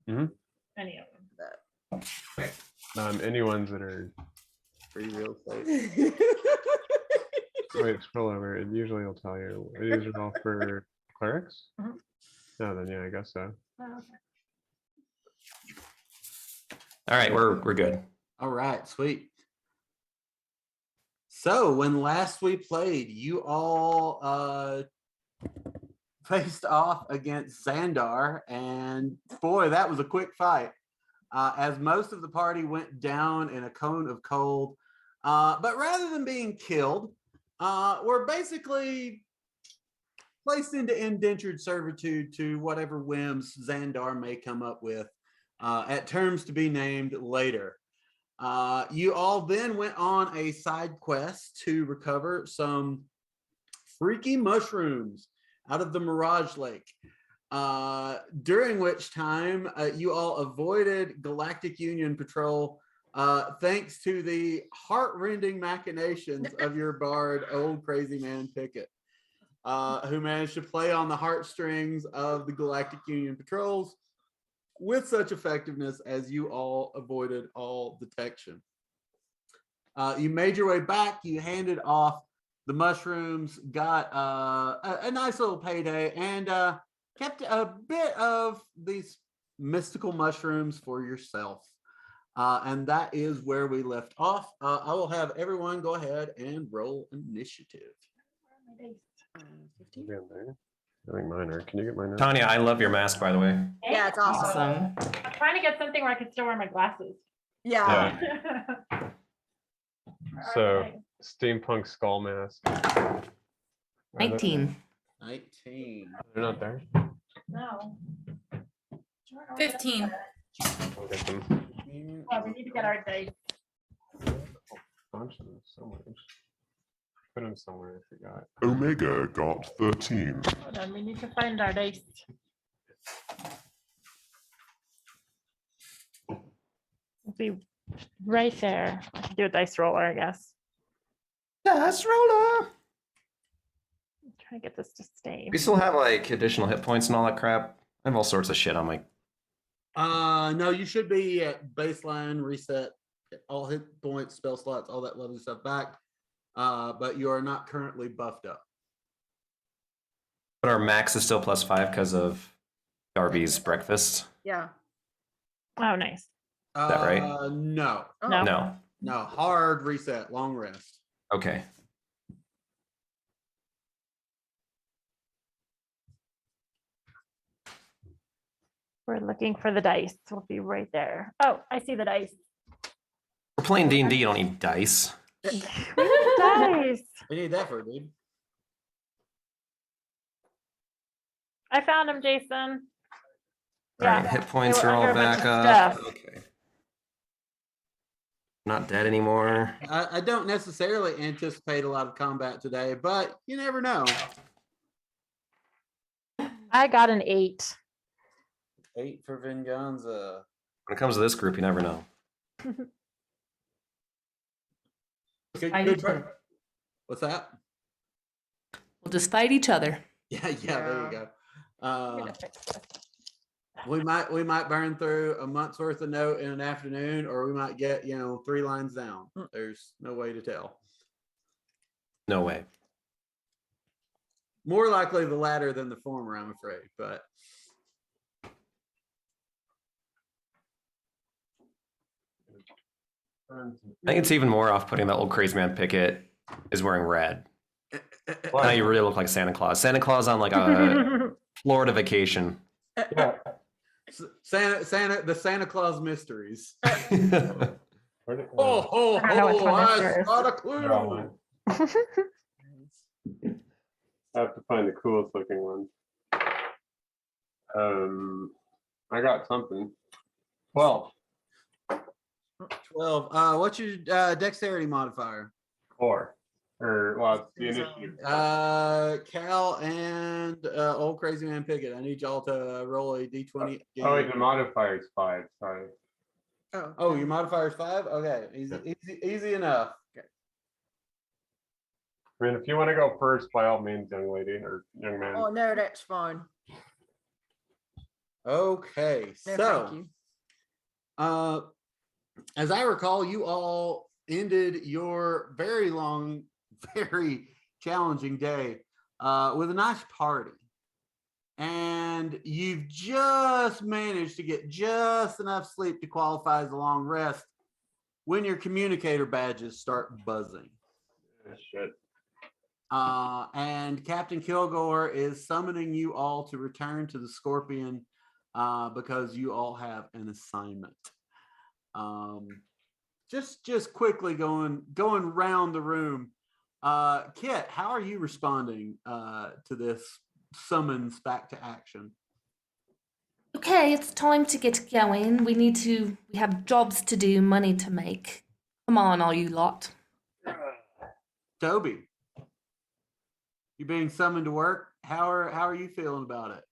Any of them. Any ones that are. Free real estate. Wait, scroll over. It usually will tell you. These are all for clerics. Mhm. No, then yeah, I guess so. Oh, okay. All right, we're good. All right, sweet. So when last we played, you all faced off against Xandar, and boy, that was a quick fight. As most of the party went down in a cone of cold, but rather than being killed, were basically placed into indentured servitude to whatever whims Xandar may come up with, at terms to be named later. You all then went on a side quest to recover some freaky mushrooms out of the Mirage Lake, during which time you all avoided Galactic Union Patrol thanks to the heart-rending machinations of your bard, Old Crazy Man Pickett, who managed to play on the heartstrings of the Galactic Union Patrols with such effectiveness as you all avoided all detection. You made your way back, you handed off the mushrooms, got a nice little payday, and kept a bit of these mystical mushrooms for yourself. And that is where we left off. I will have everyone go ahead and roll initiative. Maybe I'm there. I think mine are. Can you get mine? Tanya, I love your mask, by the way. Yeah, it's awesome. I'm trying to get something where I can still wear my glasses. Yeah. So steampunk skull mask. 19. 19. They're not there. No. 15. I'll get them. Well, we need to get our dice. Bunch of them somewhere. Put them somewhere. I forgot. Omega got 13. Hold on, we need to find our dice. It'll be right there. I can do a dice roller, I guess. Dice roller. I'm trying to get this to stay. We still have like additional hit points and all that crap. I have all sorts of shit on my. No, you should be at baseline reset, all hit points, spell slots, all that lovely stuff back. But you are not currently buffed up. But our max is still +5 because of Darby's breakfast. Yeah. Oh, nice. that right? No, Oh. No. No. hard reset, long rest. Okay. We're looking for the dice. We'll be right there. Oh, I see the dice. We're playing D&D. You don't need dice. Dice. We need that for it, dude. I found him, Jason. All right. Hit points They are were all under a bunch back of up. stuff. Okay. Not dead anymore. I don't necessarily anticipate a lot of combat today, but you never know. I got an 8. 8 for Venganza. When it comes to this group, you never know. Good, Fight good each burn. other. What's that? We'll just fight each other. Yeah, there you go. I'm gonna fix this. We might burn through a month's worth of note in an afternoon, or we might get 3 lines down. There's no way to tell. No way. More likely the latter than the former, I'm afraid. But I think it's even more off-putting that old crazy man Pickett is wearing red. Now you really look like Santa Claus. Santa Claus on like a Florida vacation. the Santa Claus mysteries. Where did, Oh, I don't know which one I this is. got a they're all clue. mine. I have to find the coolest looking one. I got something. 12. 12. What's your dexterity modifier? 4. Or well, it's the initiative. Cal and old crazy man Pickett. I need y'all to roll a d20. Oh wait, the modifier is 5. Sorry. Oh, your modifier is 5. Okay, easy enough. I mean, if you want to go first, by all means, young lady or young man. Oh, no, that's fine. Okay, No, so thank you. as I recall, you all ended your very long, very challenging day with a nice party. And you've just managed to get just enough sleep to qualify as a long rest when your communicator badges start buzzing. Shit. And Captain Kilgore is summoning you all to return to the Scorpion because you all have an assignment. Just quickly going round the room. Kit, how are you responding to this summons back to action? Okay, it's time to get going. We have jobs to do, money to make. Come on, all you lot. Toby, you being summoned to work. How are you feeling about it?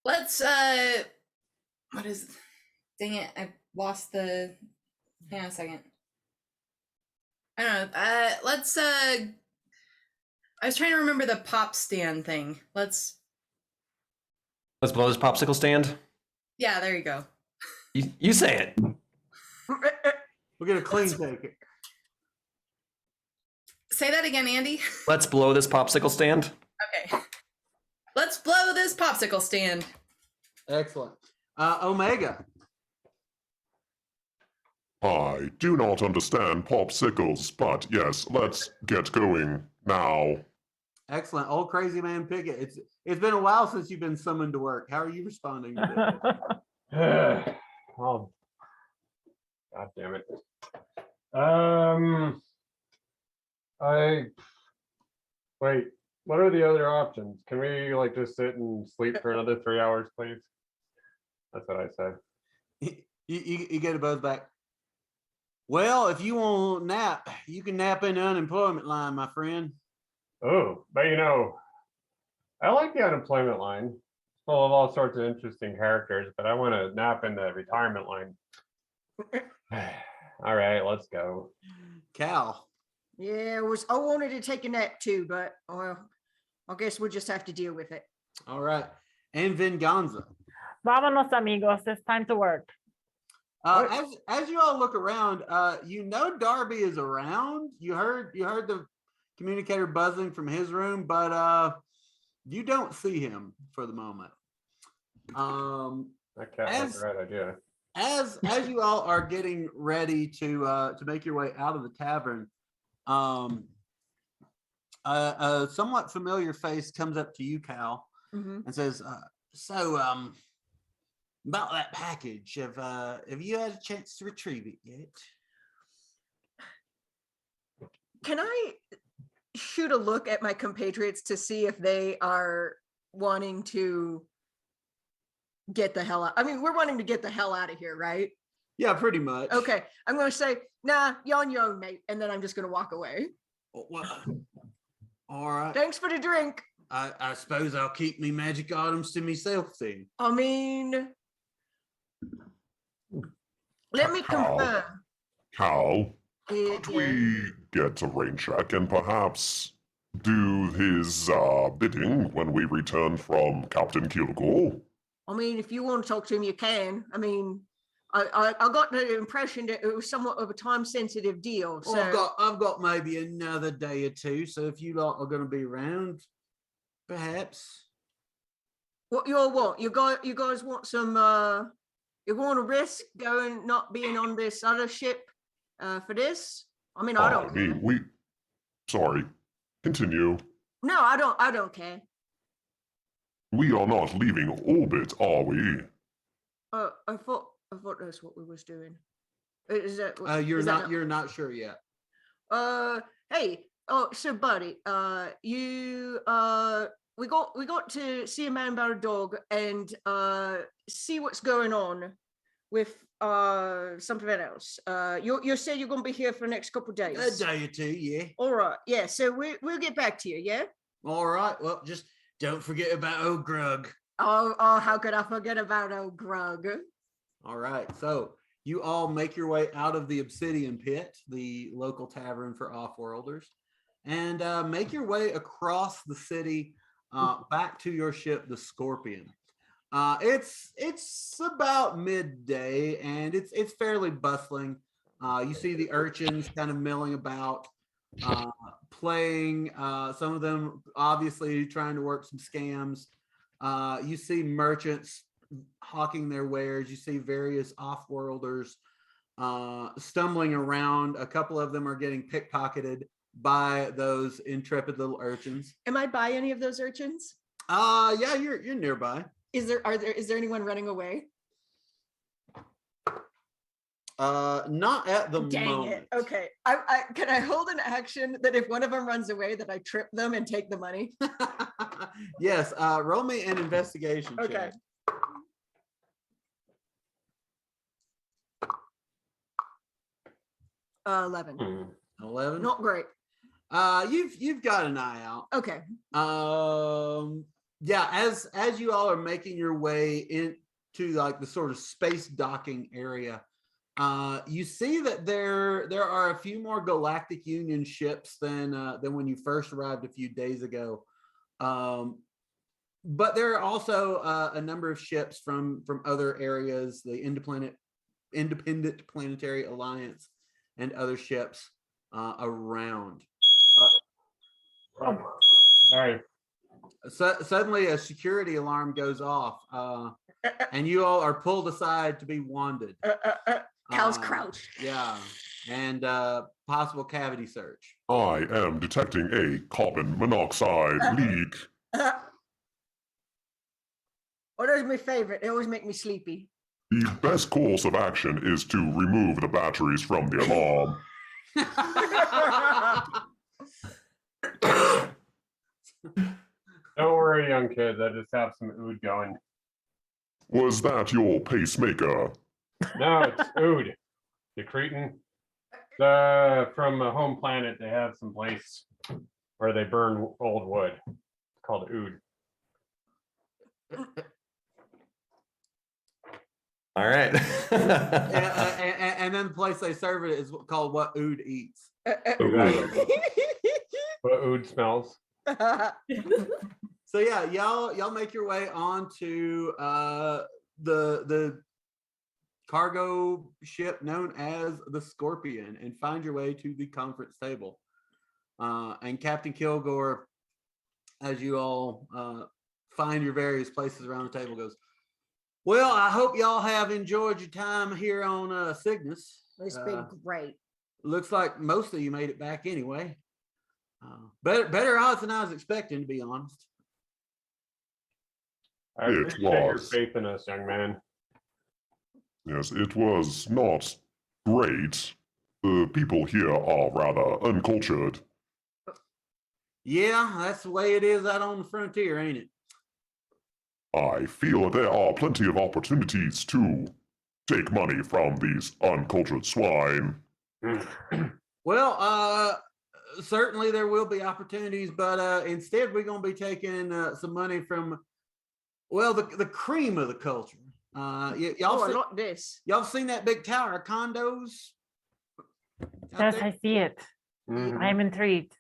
Let's what is dang it, I lost the hang on a second. I don't know. Let's I was trying to remember the pop stand thing. Let's blow this popsicle stand. yeah, there you go. You say it. We'll get a clean take. Say that again, Andy. Let's blow this popsicle stand. Okay. Let's blow this popsicle stand. Excellent. Omega. I do not understand popsicles, but yes, let's get going now. Excellent. Old crazy man Pickett. It's been a while since you've been summoned to work. How are you responding to this? Oh, God damn it. Wait, what are the other options? Can we like just sit and sleep for another 3 hours, please? That's what I said. You get a buzz back. Well, if you want nap, you can nap in the unemployment line, my friend. Oh, but I like the unemployment line. It's full of all sorts of interesting characters, but I want to nap in the retirement line. All right, let's go. Cal. Yeah, I wanted to take a nap too, but well, I guess we'll just have to deal with it. All right. And Venganza. Vámonos, amigos. It's time to work. As you all look around, Darby is around. You heard the communicator buzzing from his room, but you don't see him for the moment. That cat has the right idea. As you all are getting ready to make your way out of the tavern, a somewhat familiar face comes up to you, Cal, and says, "So, about that package, have you had a chance to retrieve it yet?" Can I shoot a look at my compatriots to see if they are wanting to get the hell out? I mean, we're wanting to get the hell out of here, right? Yeah, pretty much. Okay, I'm going to say, nah, you're on your own, mate, and then I'm just going to walk away. Well, all right. Thanks for the drink. I suppose I'll keep me magic items to myself then. I mean, let me confirm. Cal, Yeah. could we get a rain check and perhaps do his bidding when we return from Captain Kilgore? I mean, if you want to talk to him, you can. I mean, I got the impression that it was somewhat of a time-sensitive deal. So Well, I've got maybe another day or two. So if you lot are going to be around, perhaps. what you all want? You guys want some? You want to risk not being on this other ship for this? I mean, I don't care. Sorry, continue. No, I don't care. We are not leaving orbit, are we? I thought that's what we was doing. Is that? You're is that not. You're not sure yet. Hey. Oh, so buddy, we got to see a man about a dog and see what's going on with something else. You said you're gonna be here for the next couple of days. A day or two, yeah. All right, yeah. So we'll get back to you, yeah. All right. Well, just don't forget about old Grug. Oh, how could I forget about old Grug? All right. So you all make your way out of the Obsidian Pit, the local tavern for off-worlders, and make your way across the city back to your ship, the Scorpion. It's about midday and it's fairly bustling. You see the urchins kind of milling about, playing. Some of them obviously trying to work some scams. You see merchants hawking their wares. You see various off-worlders stumbling around. A couple of them are getting pickpocketed by those intrepid little urchins. Am I by any of those urchins? Yeah, you're nearby. Is there anyone running away? Not at the Dang moment. it. Okay. I can I hold an action that if one of them runs away that I trip them and take the money? Yes, roll me an investigation Okay. check. Uh, 11. Hmm. 11. Not great. You've got an eye out. Okay. Yeah, as you all are making your way into like the sort of space docking area, you see that there are a few more Galactic Union ships than when you first arrived a few days ago. But there are also a number of ships from other areas, the Independent Planetary Alliance, and other ships around. Sorry. Suddenly, a security alarm goes off, and you all are pulled aside to be wanded. Cal's Uh, crouched. Yeah, and possible cavity search. I am detecting a carbon monoxide leak. Oh, that's my favorite. They always make me sleepy. The best course of action is to remove the batteries from the alarm. Don't worry, young kids. I just have some oud going. Was that your pacemaker? No, it's oud. You cretin. From a home planet, they have some place where they burn old wood. It's called oud. All right. and then the place they serve it is called What Ood Eats. Exactly. What oud smells. So yeah, y'all make your way onto the cargo ship known as the Scorpion and find your way to the conference table. And Captain Kilgore, as you all find your various places around the table, goes, "Well, I hope y'all have enjoyed your time here on Cygnus. It's been great. Looks like most of you made it back anyway. Better odds than I was expecting, to be honest." I It appreciate your was. faith in us, young man. Yes, it was not great. The people here are rather uncultured. Yeah, that's the way it is out on the frontier, ain't it? I feel there are plenty of opportunities to take money from these uncultured swine. Well, certainly there will be opportunities, but instead we're going to be taking some money from, well, the cream of the culture. Oh, not this. Y'all seen that big tower of condos? out Yes, there? I see it. Mhm. I'm intrigued.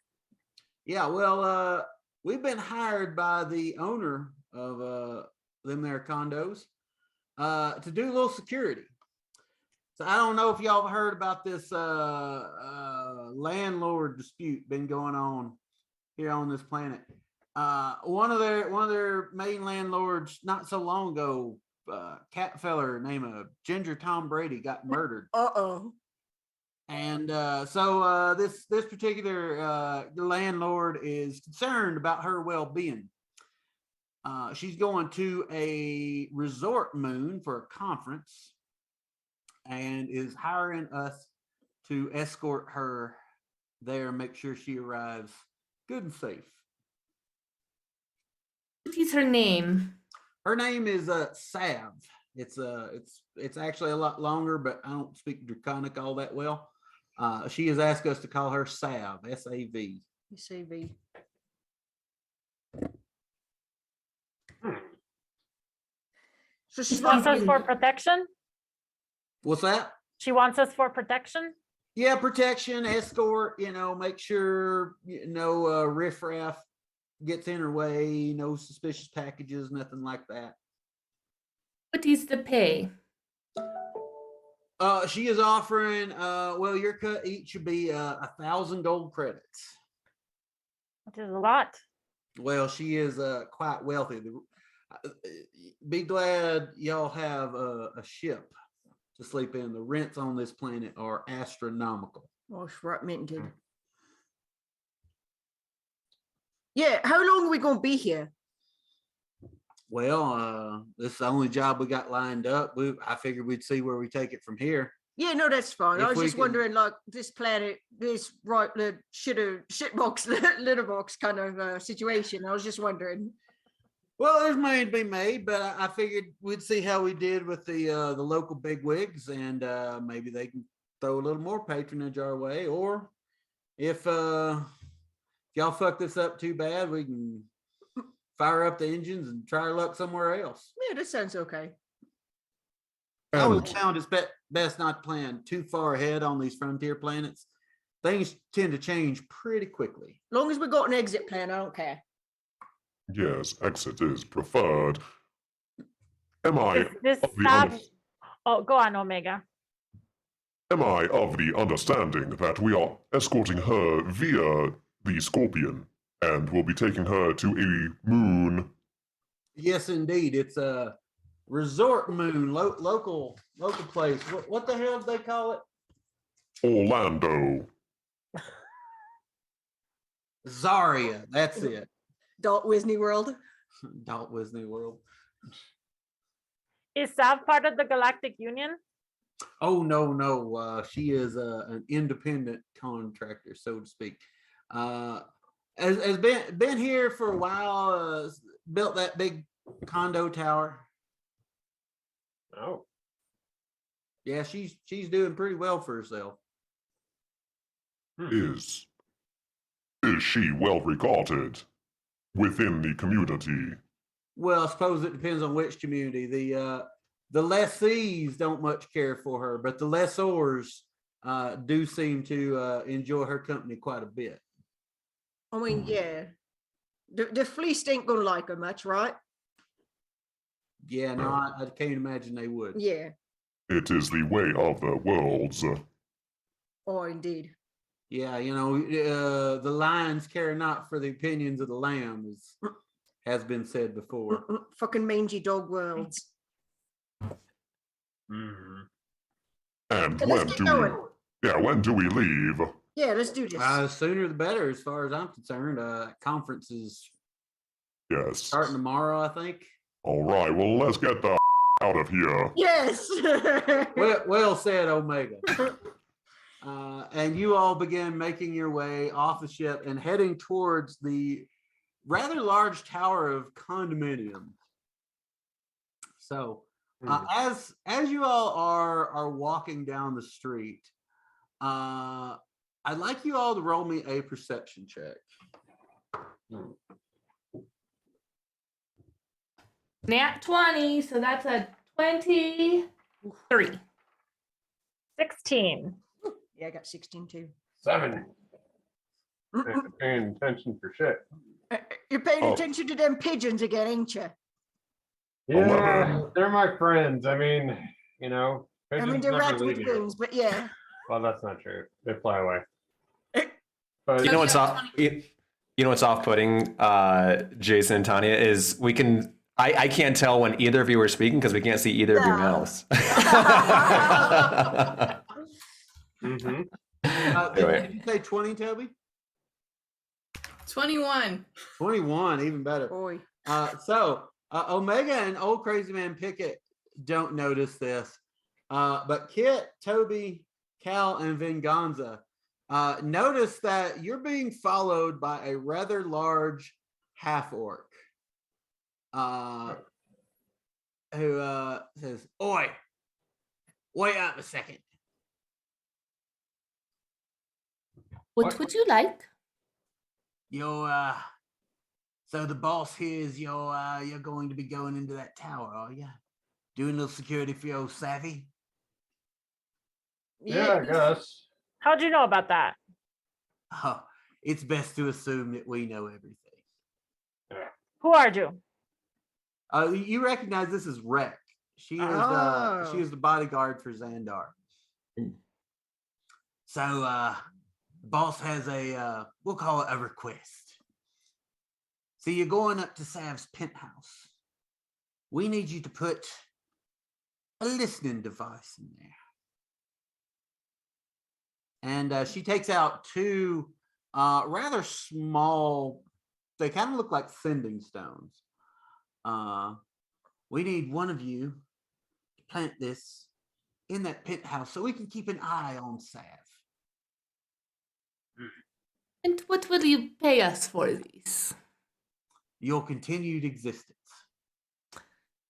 Yeah, well, we've been hired by the owner of them there condos to do a little security. So I don't know if y'all have heard about this landlord dispute been going on here on this planet. One of their main landlords not so long ago, cat feller named Ginger Tom Brady got murdered. Uh-oh. And so this particular landlord is concerned about her well-being. She's going to a resort moon for a conference and is hiring us to escort her there, make sure she arrives good and safe. What is her name? Her name is Sav. It's actually a lot longer, but I don't speak Draconic all that well. She has asked us to call her Sav, S-A-V. You say V. So She she's wants not us for protection? What's that? She wants us for protection? Yeah, protection, escort, make sure no riffraff gets in her way, no suspicious packages, nothing like that. What is the pay? She is offering, well, your cut each should be 1,000 gold credits. Which is a lot. Well, she is quite wealthy. Be glad y'all have a ship to sleep in. The rents on this planet are astronomical. Oh, right, minted. Yeah, how long are we gonna be here? Well, this is the only job we got lined up. I figured we'd see where we take it from here. Yeah, no, that's fine. I If was we just can- wondering, like, this planet, this right, the shitbox, litter box kind of situation. I was just wondering. Well, there's money to be made, but I figured we'd see how we did with the local bigwigs, and maybe they can throw a little more patronage our way. Or if y'all fuck this up too bad, we can fire up the engines and try our luck somewhere else. Yeah, that sounds okay. I always And found it's best not to plan too far ahead on these frontier planets. Things tend to change pretty quickly. Long as we got an exit plan, I don't care. yes, exit is preferred. Am I This of the Sav. under- Oh, go on, Omega. am I of the understanding that we are escorting her via the Scorpion and will be taking her to a moon? Yes, indeed. It's a resort moon, local place. What the hell do they call it? Orlando. Zaria. That's it. Dalt Disney World. Dalt Disney World. Is Sav part of the Galactic Union? Oh no. She is an independent contractor, so to speak. Has been here for a while. Built that big condo tower. Oh, Yeah, she's doing pretty well for herself. Is she well regarded within the community? Well, I suppose it depends on which community. The lessees don't much care for her, but the lessors do seem to enjoy her company quite a bit. I mean, yeah. The fleece ain't gonna like her much, right? Yeah, no, I can't imagine they would. Yeah. It is the way of the worlds. Oh, indeed. Yeah, the lions care not for the opinions of the lamb, as has been said before. Fucking mangy dog worlds. mhm. And So when let's get do going. when do we leave? Yeah, let's do this. The sooner the better, as far as I'm concerned. Conference is Yes. starting tomorrow, I think. All right. Well, let's get the out of here. Yes. Well said, Omega. And you all begin making your way off the ship and heading towards the rather large tower of condominium. So, as you all are walking down the street, I'd like you all to roll me a perception check. Nat 20, so that's a 23. 16. Yeah, I got 16 too. 7. Ain't paying attention for shit. You're paying Oh. attention to them pigeons again, ain't you? Yeah, they're my friends. I mean, I mean, pigeons they're never rats with leave you. wings, but yeah. Well, that's not true. They fly away. But You know what's off? You know what's off-putting, Jason and Tanya, is we can. I can't tell when either of you are speaking because we can't see either of your Yeah. mouths. mhm. Anyway. Did you say 20, Toby? 21. 21, even better. Boy. So Omega and Old Crazy Man Pickett don't notice this, but Kit, Toby, Cal, and Venganza notice that you're being followed by a rather large half orc, who says, "Oi, wait up a second. What would you like? You're so the boss here is you're going to be going into that tower, are you? Doing a little security for your Savvy? Yeah, I guess. How'd you know about that? Oh, it's best to assume that we know everything. Who are you? You recognize this is Rec. She Oh. is the bodyguard for Xandar. So boss has a we'll call it a request. So you're going up to Sav's penthouse. We need you to put a listening device in there. And she takes out two rather small, they kind of look like sending stones. We need one of you to plant this in that penthouse so we can keep an eye on Sav. And what will you pay us for this? Your continued existence.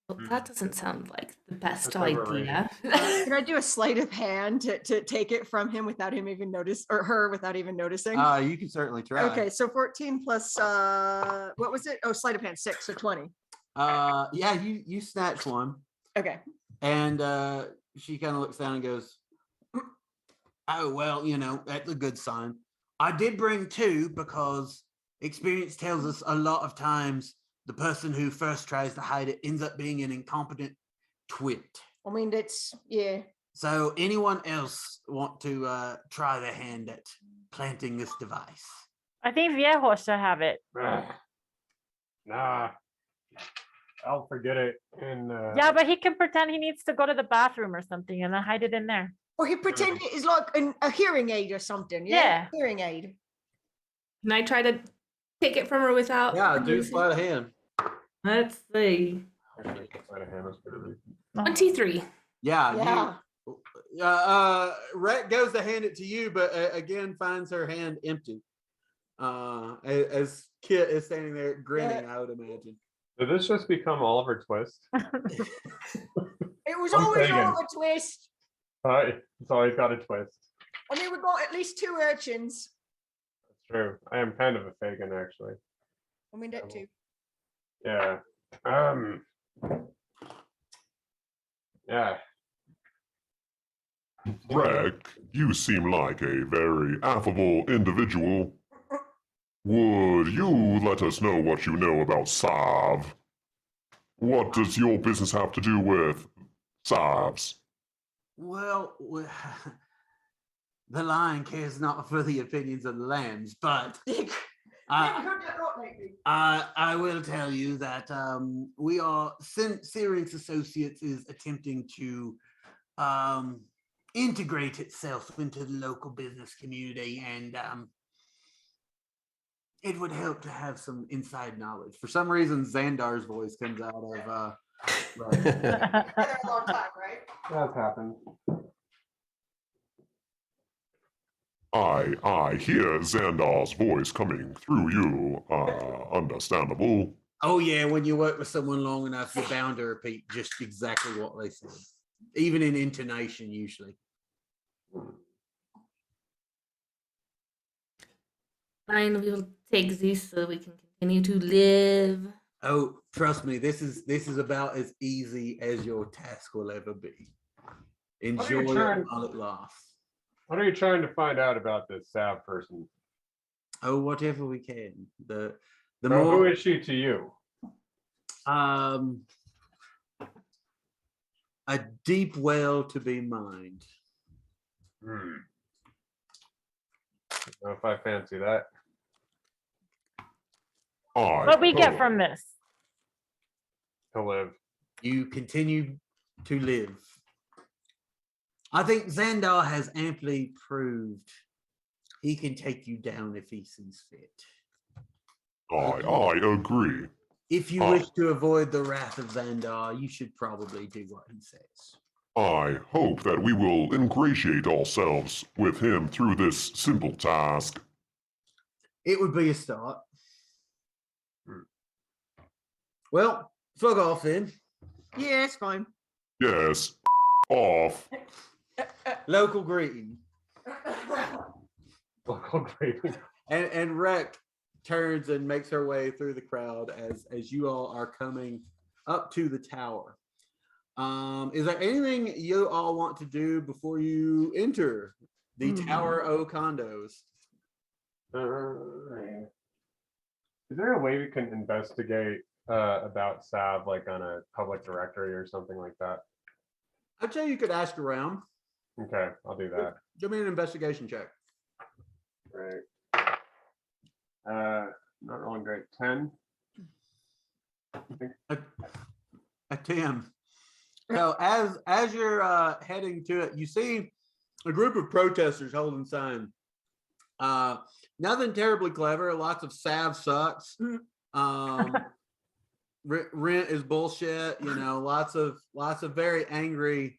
Well, that doesn't sound like the best That's overrated. idea. Can I do a sleight of hand to take it from him without him even notice, or her without even noticing? You can certainly try. Okay, so 14 plus what was it? Oh, sleight of hand 6, so 20. Yeah, you snatch one. Okay. And she kind of looks down and goes, oh, well, you know, that's a good sign. I did bring two because experience tells us a lot of times the person who first tries to hide it ends up being an incompetent twit. I mean, that's, yeah. So anyone else want to try their hand at planting this device? I think Viejo should have it. Nah, I'll forget it. And Yeah, but he can pretend he needs to go to the bathroom or something and then hide it in there. Or he pretend it is like a hearing aid or something. Yeah. Hearing aid. Can I try to take it from her without? Yeah, do using- sleight of hand. Let's see. actually, sleight of hand is pretty- 23. Yeah. Rhett goes to hand it to you, but again finds her hand empty. As Kit is standing there grinning, I would imagine. Did this just become Oliver Twist? It was I'm always thinking. all a twist. It's always got a twist. I mean, we got at least 2 urchins. That's true. I am kind of a Fagin, actually. I mean, that too. Yeah. Yeah. Greg, you seem like a very affable individual. Would you let us know what you know about Sav? What does your business have to do with Savs? Well, the lion cares not for the opinions of the lambs, but I will tell you that we are Syrinx Associates is attempting to integrate itself into the local business community, and it would help to have some inside knowledge. For some reason, Xandar's voice comes out of. Right. A long time, right? That's happened. I hear Xandar's voice coming through you. Understandable. Oh yeah, when you work with someone long enough, you're bound to repeat just exactly what they said, even in intonation usually. Fine, we will take this so we can continue to live. Oh, trust me, this is about as easy as your task will ever be. Enjoy it trying- while it lasts. What are you trying to find out about this Sav person? Oh, whatever we can. The Or more who is she to you? a deep well to be mined. Hmm. Don't know if I fancy that. What we get oh, from this? To live. You continue to live. I think Xandar has amply proved he can take you down if he sees fit. I agree. If you Oh. wish to avoid the wrath of Xandar, you should probably do what he says. I hope that we will ingratiate ourselves with him through this simple task. It would be a start. Hmm. Well, fuck off then. Yeah, it's fine. Yes, off. Local greeting. Local gravy. And Rec turns and makes her way through the crowd as you all are coming up to the tower. Is there anything you all want to do before you enter the Tower O condos? Is there a way we can investigate about Sav, like on a public directory or something like that? I'd say you could ask around. Okay, I'll do that. Give me an investigation check. Right. Not rolling great. 10. A 10. So as you're heading to it, you see a group of protesters holding signs. Nothing terribly clever. Lots of Sav sucks. Rent is bullshit. You know, lots of very angry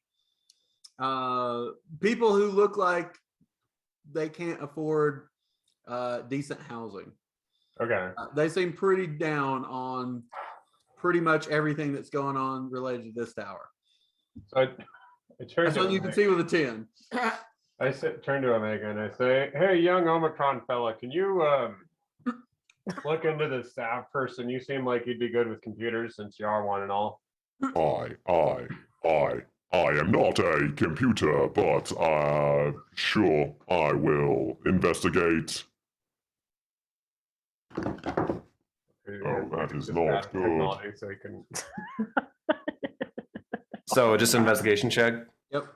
people who look like they can't afford decent housing. Okay. They seem pretty down on pretty much everything that's going on related to this tower. So I turn That's to what you can see with a 10. turn to Omega and I say, "Hey, young Omicron fella, can you look into this Sav person? You seem like you'd be good with computers since you are one and all." I am not a computer, but sure, I will investigate. Oh, that is Just not bad good. technology, so he can. So just an investigation check. Yep.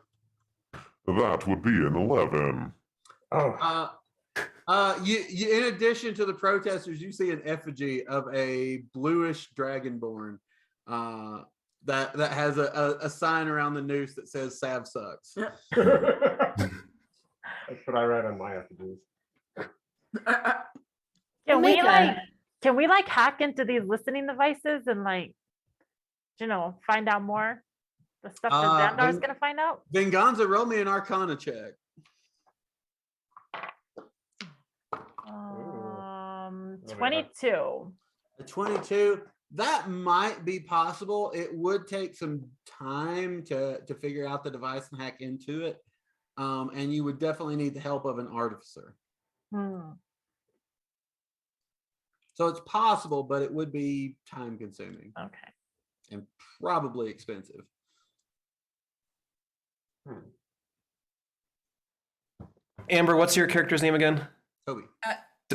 That would be an 11. Oh, You in addition to the protesters, you see an effigy of a bluish dragonborn that has a sign around the noose that says Sav sucks. that's what I write on my effigies. Can we like hack into these listening devices and like, find out more? The stuff that Xandar's then- gonna find out? Venganza, roll me an Arcana check. 22. A 22. That might be possible. It would take some time to figure out the device and hack into it. And you would definitely need the help of an artificer. Hmm. So it's possible, but it would be time consuming Okay. and probably expensive. Amber, what's your character's name again? Toby.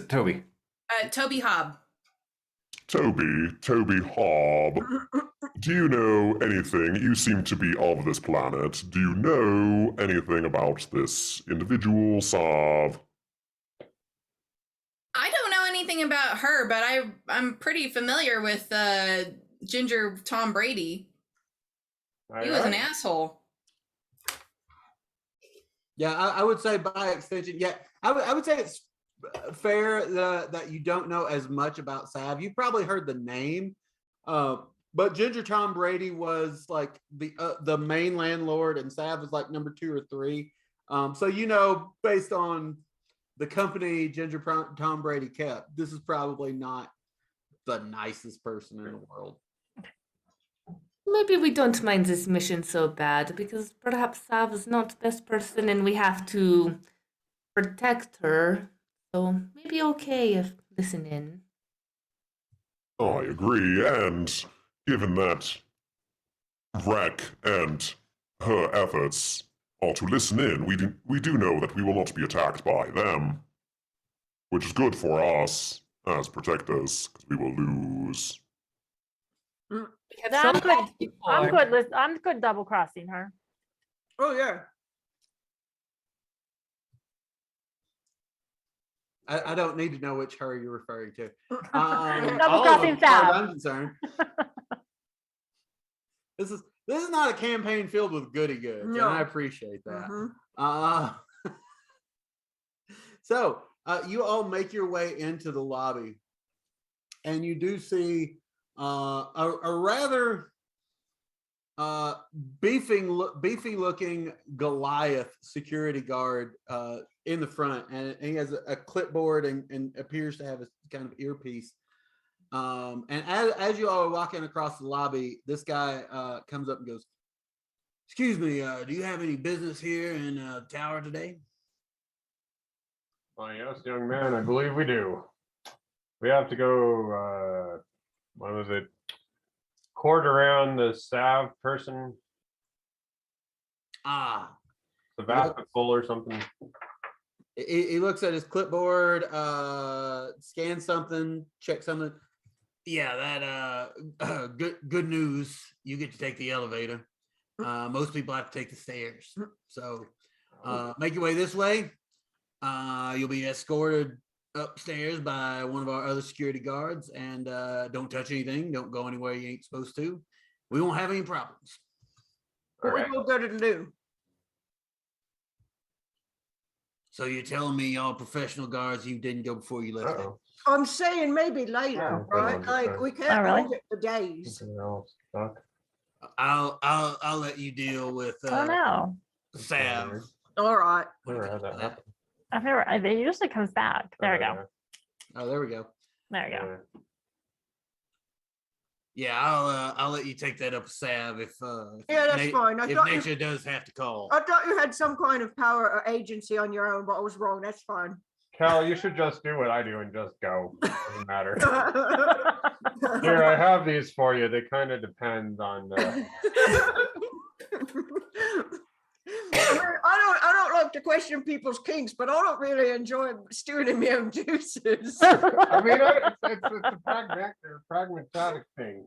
Toby. Toby Hobb. Toby Hobb. Do you know anything? You seem to be of this planet. Do you know anything about this individual, Sav? I don't know anything about her, but I'm pretty familiar with Ginger Tom Brady. He was an asshole. Yeah, I would say by extension, yeah, I would say it's fair that you don't know as much about Sav. You probably heard the name, but Ginger Tom Brady was like the main landlord, and Sav was like number 2 or 3. So based on the company Ginger Tom Brady kept, this is probably not the nicest person in the world. Maybe we don't mind this mission so bad because perhaps Sav is not the best person and we have to protect her. So maybe okay if listen in. I agree, and given that Wreck and her efforts are to listen in, we do know that we will not be attacked by them, which is good for us as protectors, because we will lose. We have Yeah, shown I'm good. that before. I'm good double crossing her. Oh yeah. I don't need to know which her you're referring to. Double all of them, crossing as far as Sav. I'm concerned. This is not a campaign filled with goody goods, and No. I appreciate that. Mhm. So you all make your way into the lobby, and you do see a rather beefy looking Goliath security guard in the front, and he has a clipboard and appears to have a kind of earpiece. And as you all are walking across the lobby, this guy comes up and goes, "Excuse me, do you have any business here in tower today?" Oh, yes, young man, I believe we do. We have to go, what was it? Court around the Sav person, Sevastopol or something. He looks at his clipboard, scans something, checks something. Yeah, that good news. You get to take the elevator. Most people have to take the stairs. So make your way this way. You'll be escorted upstairs by one of our other security guards, and don't touch anything. Don't go anywhere you ain't supposed to. We won't have any problems. What we Alright. gonna go to the loo? So you're telling me y'all professional guards, you didn't go before you left? Uh-oh. I'm saying maybe Yeah, later, I right? wonder Like that. we can't really? hold it for days. Something else stuck. I'll let you deal with Oh no. Sav. All right. Never had that happen. I've never, it usually comes back. There we go. Oh, there we go. There we go. Yeah. Yeah, I'll let you take that up with Sav if Yeah, that's fine. I if thought you- nature does have to call. I thought you had some kind of power or agency on your own, but I was wrong. That's fine. Cal, you should just do what I do and just go. Doesn't matter. Here, I have these for you. They kind of depend on. I don't like to question people's kinks, but I don't really enjoy stewing in my own juices. I mean, it's a pragmatic thing.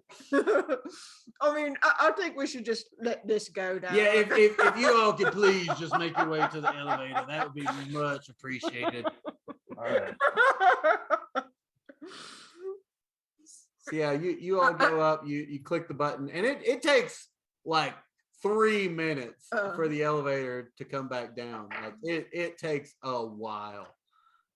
I mean, I think we should just let this go now. Yeah, if you all could please just make your way to the elevator, that would be much appreciated. All right. So yeah, you all go up, you click the button, and it takes like 3 minutes for the elevator to come back down. Like it takes a while.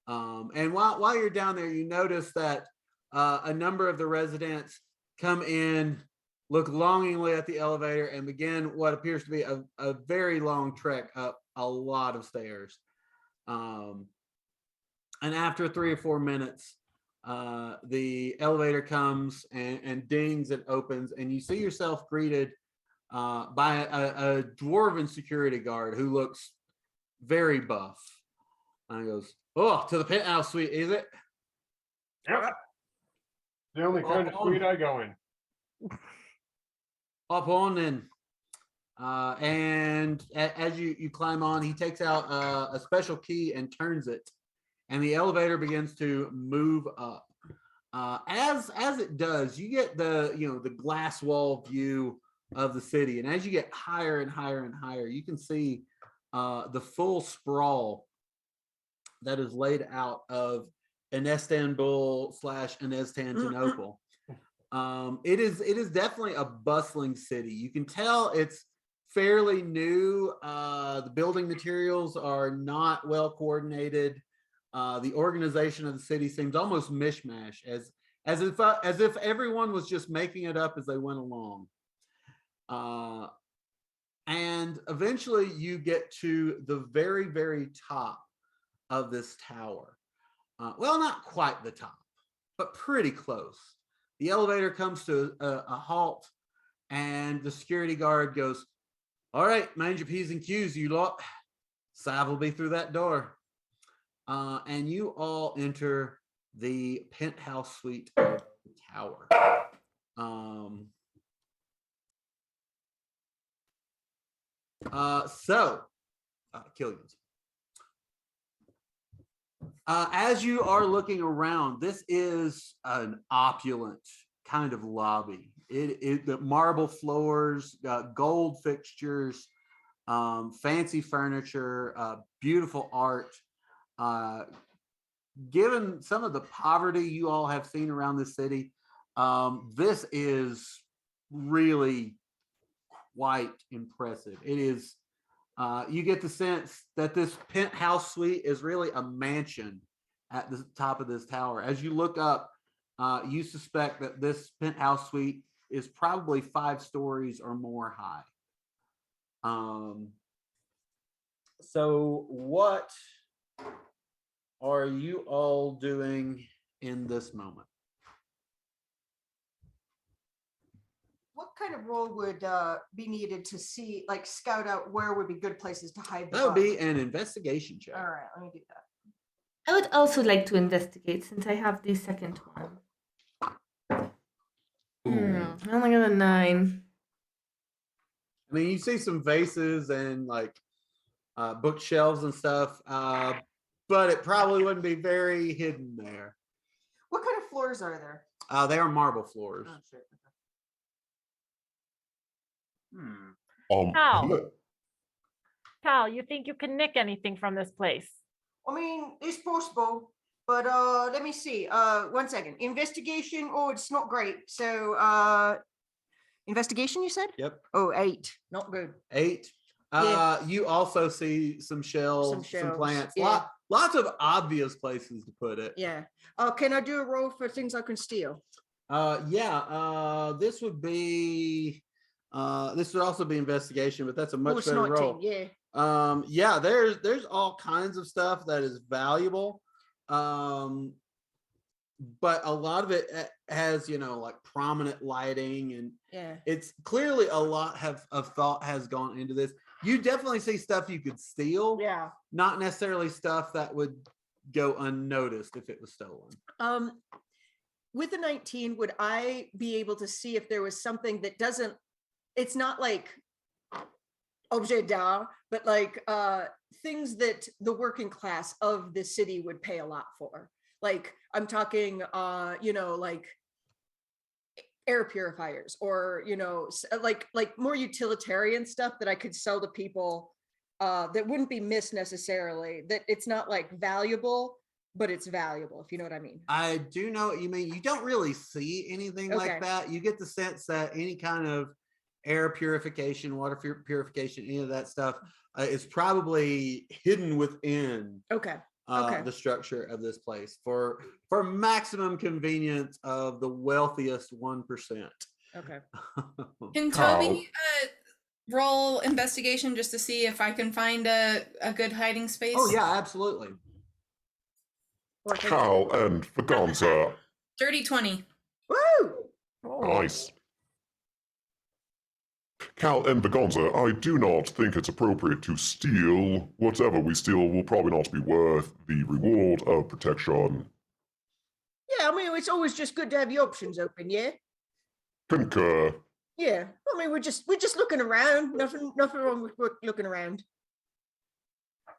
And while you're down there, you notice that a number of the residents come in, look longingly at the elevator, and begin what appears to be a very long trek up a lot of stairs. And after 3 or 4 minutes, the elevator comes and dings and opens, and you see yourself greeted by a dwarven security guard who looks very buff. And he goes, "Oh, to the penthouse suite, is it?" Yep. The only kind of suite I go in. Hop on then. And as you climb on, he takes out a special key and turns it, and the elevator begins to move up. As it does, you get the glass wall view of the city, and as you get higher and higher and higher, you can see the full sprawl that is laid out of an Istanbul / an Constantinople. It is definitely a bustling city. You can tell it's fairly new. The building materials are not well coordinated. The organization of the city seems almost mishmash, as if everyone was just making it up as they went along. And eventually you get to the very, very top of this tower. Well, not quite the top, but pretty close. The elevator comes to a halt, and the security guard goes, "All right, mind your P's and Q's, you lot. Sav will be through that door." And you all enter the penthouse suite of the tower. Killians. As you are looking around, this is an opulent kind of lobby. The marble floors, gold fixtures, fancy furniture, beautiful art. Given some of the poverty you all have seen around the city, this is really quite impressive. It is. You get the sense that this penthouse suite is really a mansion at the top of this tower. As you look up, you suspect that this penthouse suite is probably 5 stories or more high. So what are you all doing in this moment? What kind of role would be needed to see, like, scout out where would be good places to hide the That would be body? an investigation check. All right, let me do that. I would also like to investigate since I have the second one. I only got a 9. I mean, you see some vases and like bookshelves and stuff, but it probably wouldn't be very hidden there. What kind of floors are there? They are marble floors. Oh, shit. Ow. Hello. Cal, you think you can nick anything from this place? I mean, it's possible, but let me see. 1 second. Investigation. Oh, it's not great. So investigation, you said? Yep. Oh, 8. Not good. 8. Yeah. You also see some shells, some shelves, plants, yeah. lots of obvious places to put it. Yeah. Can I do a roll for things I can steal? This would be this would also be investigation, but that's a Oh, much it's better 19. roll. Yeah. There's all kinds of stuff that is valuable. But a lot of it has, like prominent lighting, and Yeah. it's clearly a lot of thought has gone into this. You definitely see stuff you could steal, Yeah. not necessarily stuff that would go unnoticed if it was stolen. With the 19, would I be able to see if there was something that doesn't, it's not like objet d'art, but like things that the working class of the city would pay a lot for. Like I'm talking, like air purifiers, or like more utilitarian stuff that I could sell to people that wouldn't be missed necessarily. That it's not like valuable, but it's valuable, if you know what I mean. I do know what you mean. You don't really see anything Okay. like that. You get the sense that any kind of air purification, water purification, any of that stuff is probably hidden within Okay. Okay. the structure of this place for maximum convenience of the wealthiest 1%. Okay. Can Toby roll investigation just to see if I can find a good hiding space? Oh yeah, absolutely. Cal and Vaganza. Dirty 20. Woo! Nice. Cal and Vaganza, I do not think it's appropriate to steal. Whatever we steal will probably not be worth the reward of protection. Yeah, I mean, it's always just good to have your options open, yeah? Concur. Yeah. I mean, we're just looking around. Nothing wrong with looking around.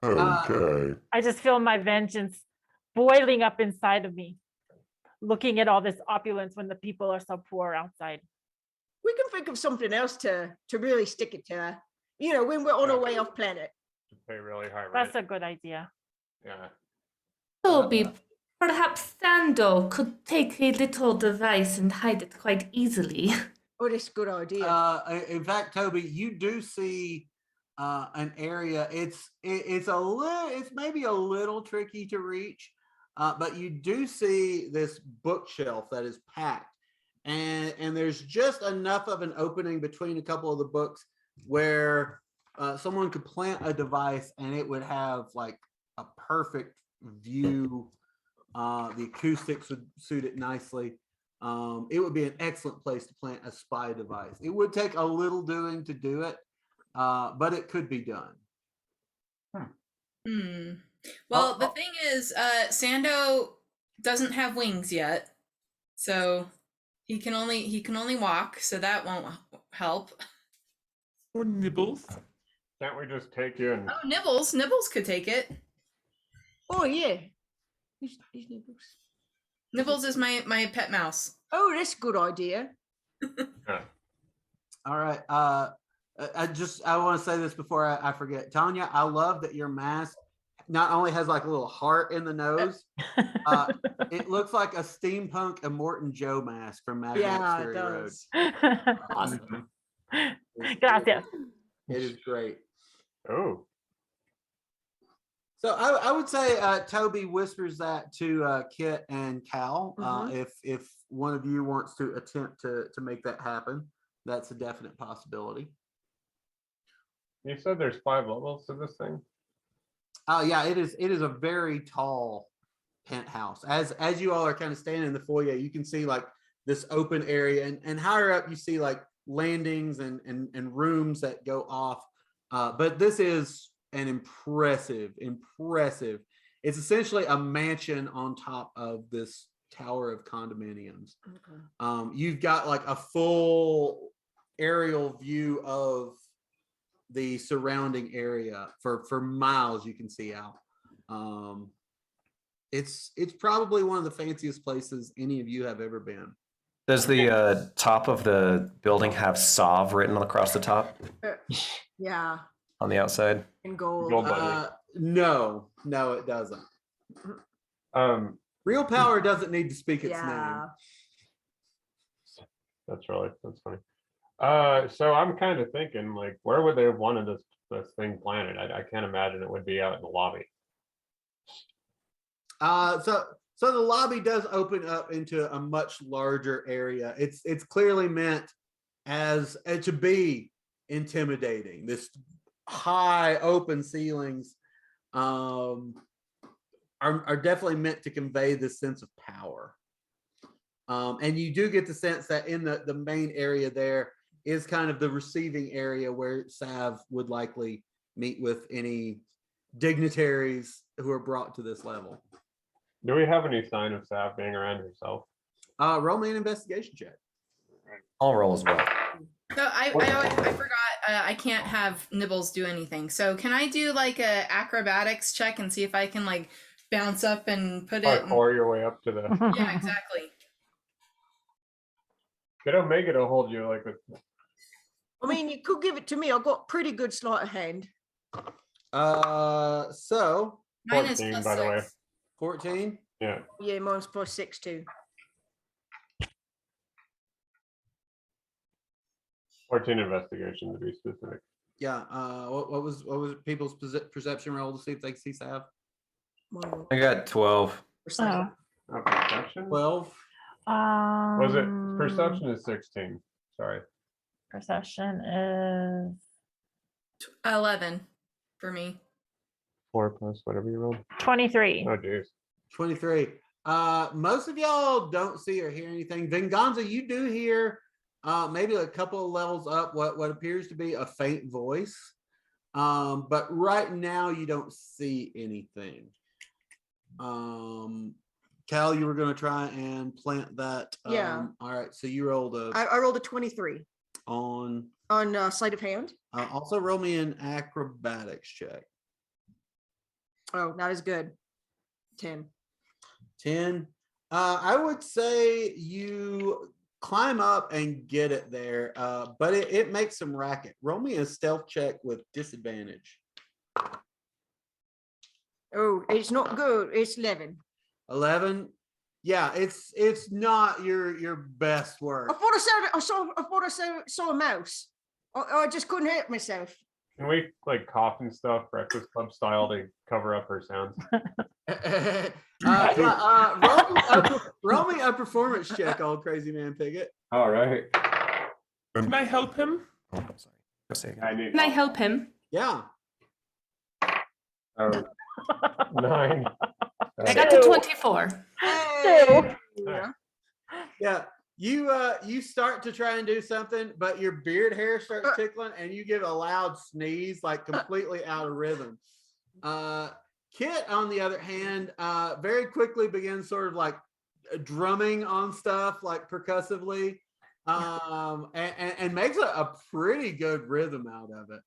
Okay. I just feel my vengeance boiling up inside of me, looking at all this opulence when the people are so poor outside. We can think of something else to really stick it to. When we're on our way off planet. To pay really high rent. That's a good idea. Yeah. Toby, perhaps Sando could take a little device and hide it quite easily. Oh, that's a good idea. In fact, Toby, you do see an area. It's maybe a little tricky to reach, but you do see this bookshelf that is packed, and there's just enough of an opening between a couple of the books where someone could plant a device and it would have like a perfect view. The acoustics would suit it nicely. It would be an excellent place to plant a spy device. It would take a little doing to do it, but it could be done. Well, the thing is, Sando doesn't have wings yet, so he can only walk, so that won't help. Or Nibbles. Can't we just take you and Oh, Nibbles could take it. Oh, yeah. Who's Nibbles? Nibbles is my pet mouse. Oh, that's a good idea. All right. I want to say this before I forget. Tanya, I love that your mask not only has like a little heart in the nose, it looks like a steampunk Immortan Joe mask from Mad Max Fury Road. Awesome. Gracias. It is great. oh, So I would say Toby whispers that to Kit and Cal. If one of you wants to attempt to make that happen, that's a definite possibility. you said there's 5 levels to this thing? Oh yeah, it is a very tall penthouse. As you all are kind of standing in the foyer, you can see like this open area, and higher up you see like landings and rooms that go off. But this is an impressive. It's essentially a mansion on top of this tower of condominiums. Okay. You've got like a full aerial view of the surrounding area for miles. You can see out. It's probably one of the fanciest places any of you have ever been. Does the top of the building have Sav written across the top Yeah, on the outside? in gold. Gold button. No, it doesn't. Real power doesn't need to speak its Yeah. That's funny. So I'm kind of thinking, like, where would they have wanted this thing planted? I can't imagine it would be out in the lobby. So the lobby does open up into a much larger area. It's clearly meant as to be intimidating. This high open ceilings are definitely meant to convey this sense of power. And you do get the sense that in the main area there is kind of the receiving area where Sav would likely meet with any dignitaries who are brought to this level. Do we have any sign of Sav being around herself? Roll me an investigation check. I'll roll as well. So I forgot I can't have Nibbles do anything. So can I do like a acrobatics check and see if I can like bounce up and put it? Parkour your way up to the. Yeah, exactly. Get Omega to hold you like with. I mean, you could give it to me. I've got pretty good sleight of hand. So Mine is 14, plus by the way. 6. 14. Yeah. Yeah, mine's +6 too. 14 investigation to be specific. Yeah. What was people's perception roll to see if they see Sav? Mine I got 12. Oh. Perception? 12. Was it perception is 16? Sorry. Perception is 11 for me. 4 plus whatever you rolled. 23. Oh geez. 23. Most of y'all don't see or hear anything. Venganza, you do hear maybe a couple of levels up what appears to be a faint voice. But right now you don't see anything. Cal, you were going to try and plant that. Yeah. All right. So you rolled I rolled a 23 on sleight of hand. also roll me an acrobatics check. Oh, not as good. 10. 10. I would say you climb up and get it there, but it makes some racket. Roll me a stealth check with disadvantage. Oh, it's not good. It's 11. 11. Yeah, it's not your best work. I thought I saw a mouse. I just couldn't help myself. Can we like cough and stuff, Breakfast Club style, to cover up her sounds? Roll me a performance check, old crazy man Piggott. All right. Can I help him? Oh, I'm sorry. Go say again. I need Can I help him? Yeah. 9. I got a 24. Hey. Yeah. You start to try and do something, but your beard hair starts tickling and you give a loud sneeze, like completely out of rhythm. Kit, on the other hand, very quickly begins sort of like drumming on stuff like percussively, and makes a pretty good rhythm out of it.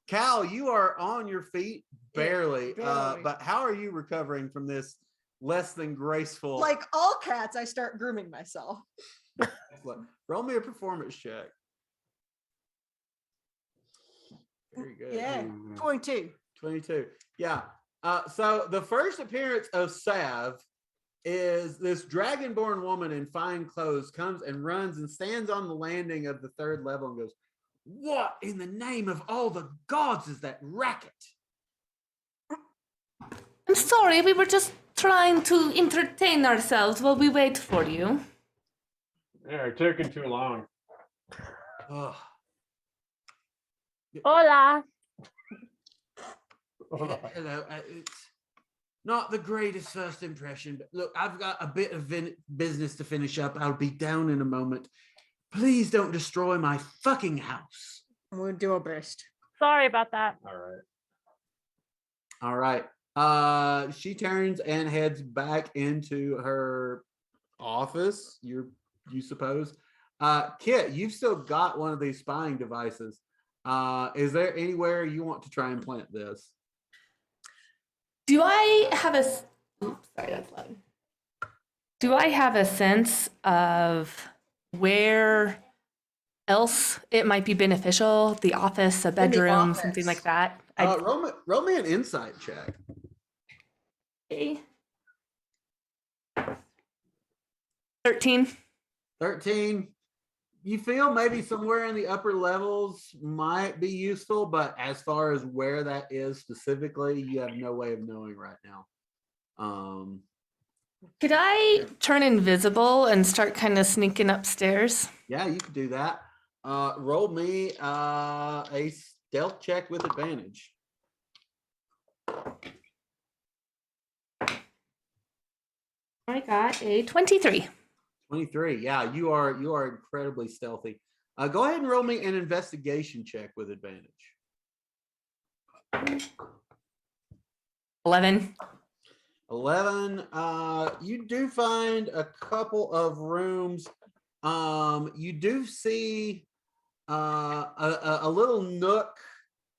Cal, you are on your feet barely, barely. but how are you recovering from this less than graceful? Like all cats, I start grooming myself. Roll me a performance check. Very good. Yeah, 22. 22. Yeah. So the first appearance of Sav is this dragonborn woman in fine clothes comes and runs and stands on the landing of the 3rd level and goes, "What in the name of all the gods is that racket?" I'm sorry, we were just trying to entertain ourselves while we wait for you. Yeah, it taking too long. Ugh. Hola. Hello. It's not the greatest first impression, but look, I've got a bit of business to finish up. I'll be down in a moment. Please don't destroy my fucking house. We'll do our best. Sorry about that. All right. All right. She turns and heads back into her office. You suppose. Kit, you've still got one of these spying devices. Is there anywhere you want to try and plant this? Do I have a... Oops, sorry, that's loud. Do I have a sense of where else it might be beneficial? The office, a bedroom, something like office. that? Roll me an insight check. Okay. 13. 13. You feel maybe somewhere in the upper levels might be useful, but as far as where that is specifically, you have no way of knowing right now. Could I turn invisible and start kind of sneaking upstairs? Yeah, you could do that. Roll me a stealth check with advantage. I got a 23. 23. Yeah, you are incredibly stealthy. Go ahead and roll me an investigation check with advantage. 11. 11. You do find a couple of rooms. You do see a little nook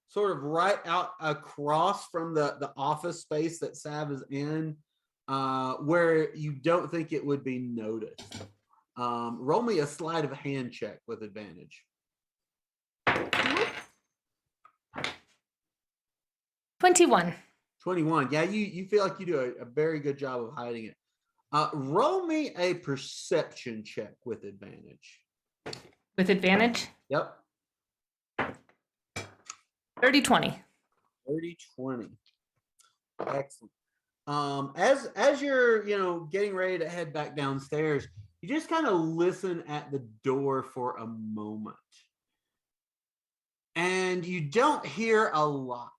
sort of right out across from the office space that Sav is in, where you don't think it would be noticed. Roll me a sleight of hand check with advantage. 21. 21. Yeah, you feel like you do a very good job of hiding it. Roll me a perception check with advantage. With advantage? Yep. 30-20. 30-20. Excellent. As you're getting ready to head back downstairs, you just kind of listen at the door for a moment. And you don't hear a lot.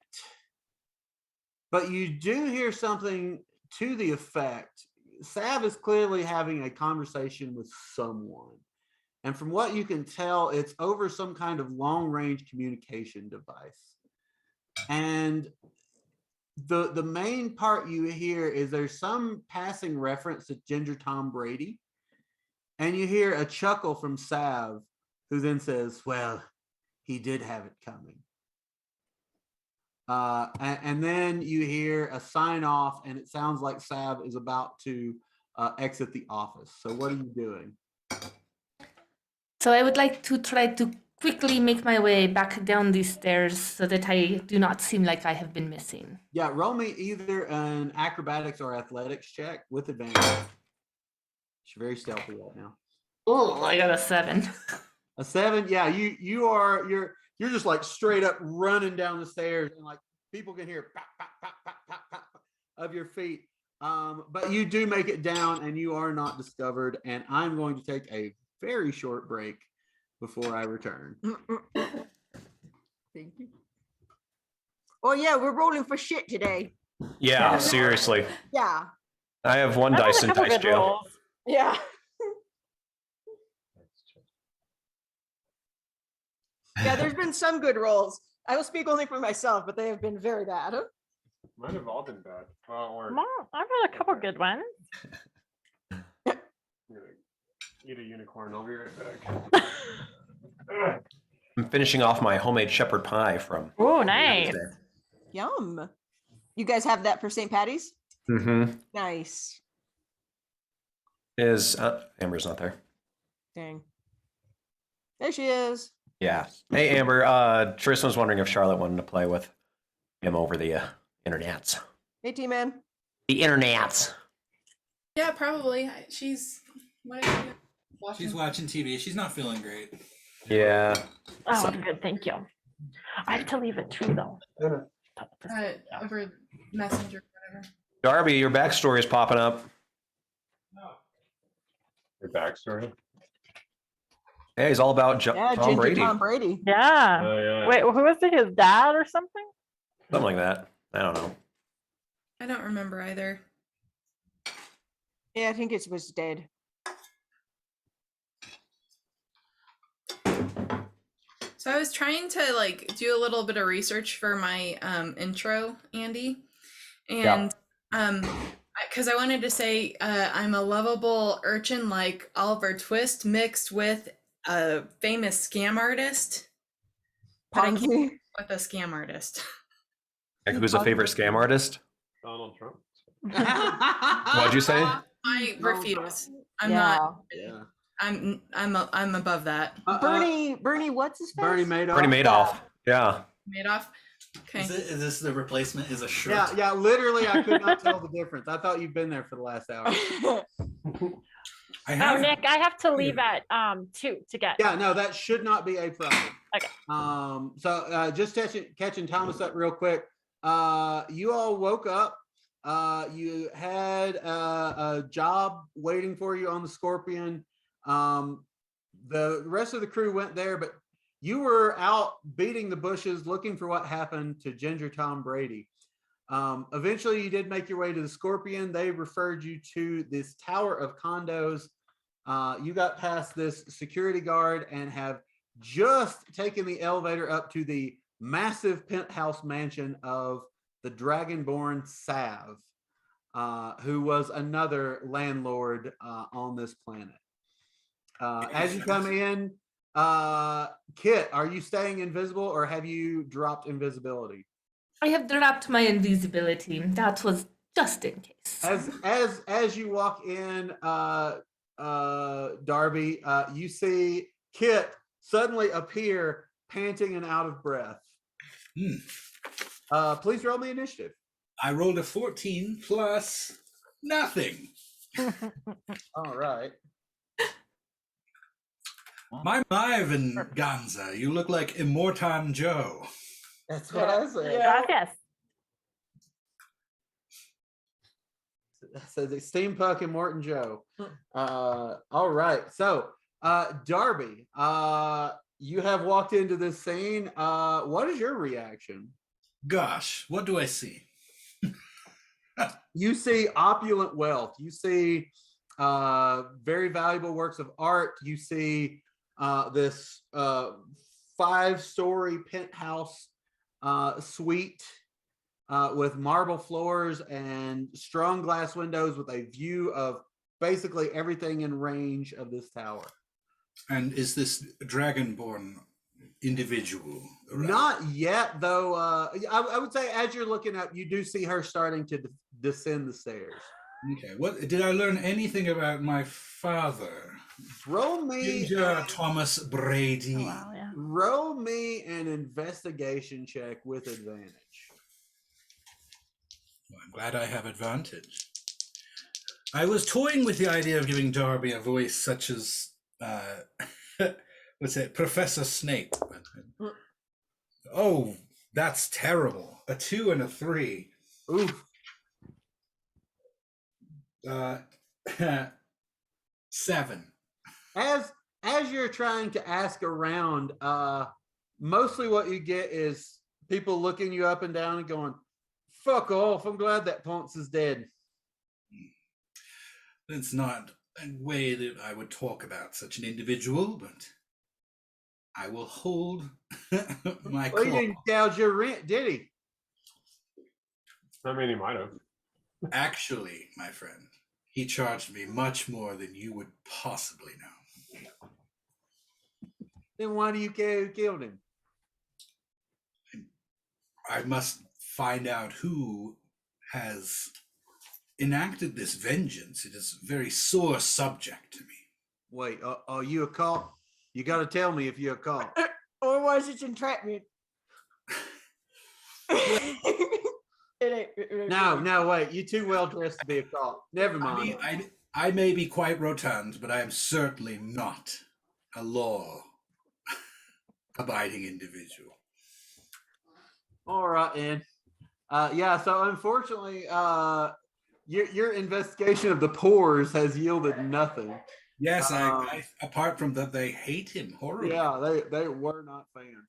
But you do hear something to the effect. Sav is clearly having a conversation with someone. And from what you can tell, it's over some kind of long-range communication device. And the main part you hear is there's some passing reference to Ginger Tom Brady. And you hear a chuckle from Sav, who then says, well, he did have it coming. And then you hear a sign off, and it sounds like Sav is about to exit the office. So what are you doing? So I would like to try to quickly make my way back down these stairs so that I do not seem like I have been missing. Yeah, roll me either an acrobatics or athletics check with advantage. She's very stealthy right now. Oh, I got a 7. A 7, yeah. You're just like straight up running down the stairs, and like people can hear pop, pop, pop, pop, pop, pop of your feet. But you do make it down, and you are not discovered. And I'm going to take a very short break before I return. Thank you. Oh yeah, we're rolling for shit today. Yeah, seriously. Yeah. I have one That was dice a in couple dice good jail. rolls. Yeah. Yeah, there's been some good rolls. I will speak only for myself, but they have been very bad. Might have all been bad. Or Well, I've got a couple good ones. I'm gonna eat a unicorn. I'll be right back. I'm finishing off my homemade shepherd pie from. Oh, nice. Yum. You guys have that for St. Patty's? Mm-hmm. Nice. Is Amber's not there? Dang. There she is. Yeah. Hey, Amber. Tristan was wondering if Charlotte wanted to play with him over the internets. Hey, T-Man. The internets. Yeah, probably. She's what is she doing? She's watching TV. She's not feeling great. Yeah. Oh, I'm good. Thank you. I have to leave at 2 though. Over Messenger, whatever. Darby, your backstory is popping up. Your backstory. Hey, he's all about Yeah, Tom Ginger Brady. Tom Brady. Yeah. Oh yeah. Wait, who was it? His dad or something? Something like that. I don't know. I don't remember either. Yeah, I think it was dead. So I was trying to like do a little bit of research for my intro, Andy, and because I wanted to say I'm a lovable urchin like Oliver Twist mixed with a famous scam artist. But I can't Ponzi. with a scam artist. Like, who's a favorite scam artist? Donald Trump. What'd you say? I No, refuse. I'm not. Yeah. I'm above that. Bernie, what's his face? Bernie Madoff. Bernie Madoff. Yeah. Madoff. Okay. Is this the replacement? Is a shirt? Yeah, yeah. Literally, I could not tell the difference. I thought you'd been there for the last hour. I Oh, have. Nick, I have to leave at 2 to get. Yeah, no, that should not be a problem. Okay. So just catching Thomas up real quick. You all woke up. You had a job waiting for you on the Scorpion. The rest of the crew went there, but you were out beating the bushes looking for what happened to Ginger Tom Brady. Eventually, you did make your way to the Scorpion. They referred you to this tower of condos. You got past this security guard and have just taken the elevator up to the massive penthouse mansion of the Dragonborn Sav, who was another landlord on this planet. As you come in, Kit, are you staying invisible or have you dropped invisibility? I have dropped my invisibility. That was just in case. As you walk in, Darby, you see Kit suddenly appear panting and out of breath. Please roll me initiative. I rolled a 14 plus nothing. All right. My Ivan Ganza, you look like Immortan Joe. That's what I said. Gracias. Says it's Steampunk and Morton Joe. All right. So, Darby, you have walked into this scene. What is your reaction? Gosh, what do I see? You see opulent wealth. You see very valuable works of art. You see this 5-story penthouse suite with marble floors and strong glass windows with a view of basically everything in range of this tower. And is this Dragonborn individual around? Not yet, though. I would say as you're looking up, you do see her starting to descend the stairs. Okay. What did I learn anything about my father? Roll me, Ginger Thomas Brady. Oh, wow, yeah. roll me an investigation check with advantage. Well, I'm glad I have advantage. I was toying with the idea of giving Darby a voice such as let's say Professor Snape. Oh, that's terrible. A 2 and a 3. Oof. 7. As you're trying to ask around, mostly what you get is people looking you up and down and going, "Fuck off! I'm glad that Ponce is dead." That's not a way that I would talk about such an individual, but I will hold my Well, he claw. didn't gouge your rent, did he? I mean, he might have. Actually, my friend, he charged me much more than you would possibly know. Then why do you care who killed him? I must find out who has enacted this vengeance. It is a very sore subject to me. Wait, are you a cop? You got to tell me if you're a cop. Or was it entrapment? No, wait. You're too well dressed to be a cop. Never I mind. mean, I may be quite rotund, but I am certainly not a law-abiding individual. All right, and yeah. So unfortunately, your investigation of the pores has yielded nothing. Yes, I apart from that, they hate him horribly. Yeah, they were not fans.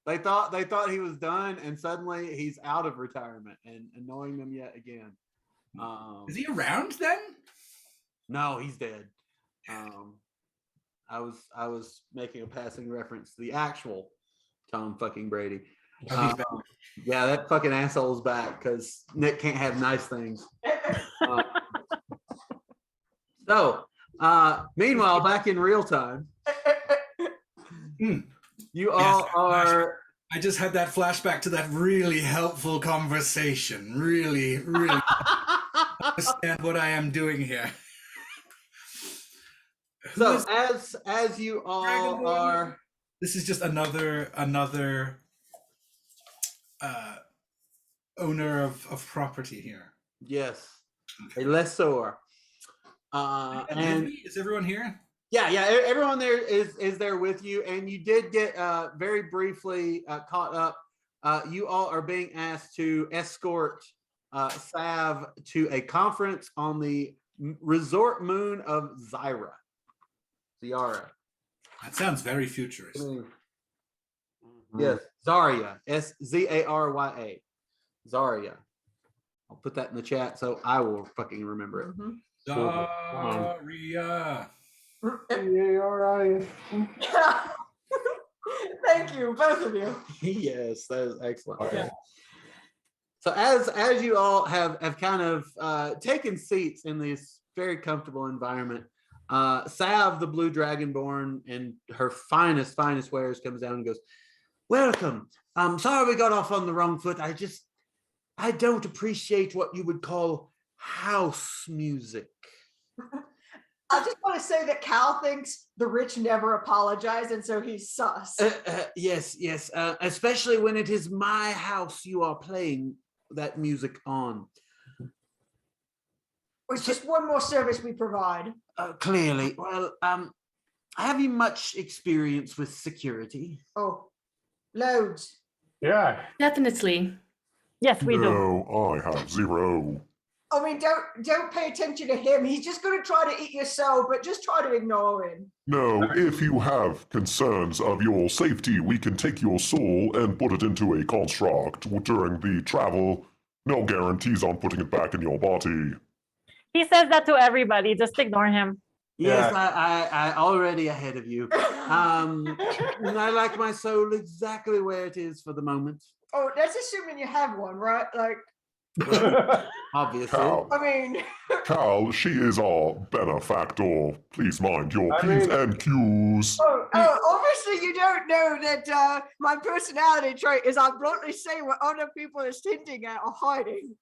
They thought he was done, and suddenly he's out of retirement and annoying them yet again. Is he around then? No, he's dead. I was making a passing reference to the actual Tom fucking Brady. Oh, he's back. Yeah, that fucking asshole's back because Nick can't have nice things. Meanwhile, back in real time, you all are. I just had that flashback to that really helpful conversation. Really, really understand what I am doing here. Who So is as you all Dragonborn? are, This is just another owner of property here. yes, a Okay. lessor. And Is everyone here? yeah, everyone there is there with you, and you did get very briefly caught up. You all are being asked to escort Sav to a conference on the resort moon of Zyra. Ziara. That sounds very futuristic. Yes, Zarya. Zarya. Zarya. I'll put that in the chat so I will fucking remember it. Mhm. Daria. Thank you, both of you. Yes, that is excellent. Okay. So as you all have kind of taken seats in this very comfortable environment, Sav, the Blue Dragonborn, and her finest wares comes down and goes, "Welcome. I'm sorry we got off on the wrong foot. I don't appreciate what you would call house music." I just want to say that Cal thinks the rich never apologize, and so he's sus. Yes, especially when it is my house you are playing that music on. It's just one more service we provide. Clearly. Well, have you much experience with security? Oh, loads. Yeah. Definitely. Yes, we do. No, I have 0. I mean, don't pay attention to him. He's just going to try to eat your soul, but just try to ignore him. No, if you have concerns of your safety, we can take your soul and put it into a construct during the travel. No guarantees on putting it back in your body. He says that to everybody. Just ignore him. Yes, I already ahead of you. And I like my soul exactly where it is for the moment. Oh, that's assuming you have one, right? Like, Obviously. Cal, I mean, Cal, she is our benefactor. Please mind your I P's mean- and Q's. obviously you don't know that my personality trait is I bluntly say what other people are hinting at or hiding.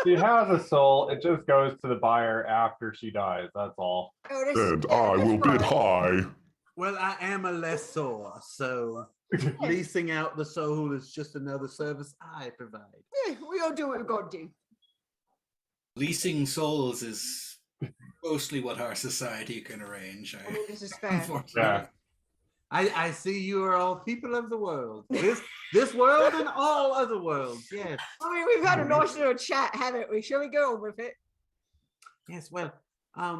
She has a soul. It just goes to the buyer after she dies. That's all. Oh, that's- And yeah, I that's will bid fine. high. Well, I am a lessor, so leasing out the soul is just another service I provide. Yeah, we all do what we got to do. Leasing souls is mostly what our society can arrange. I mean, this is fair. Unfortunately. Yeah. I see you are all people of the world. This world and all other worlds. Yes. I mean, we've had a nice little chat, haven't we? Shall we go on with it? Yes, well, I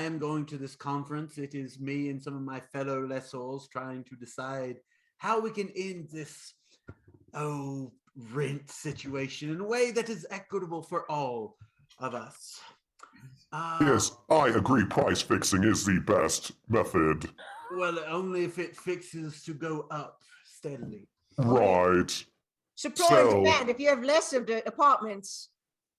am going to this conference. It is me and some of my fellow lessors trying to decide how we can end this rent situation in a way that is equitable for all of us. Yes, I agree price fixing is the best method. Well, only if it fixes to go up steadily. Right. Supply So- and demand. If you have less of the apartments,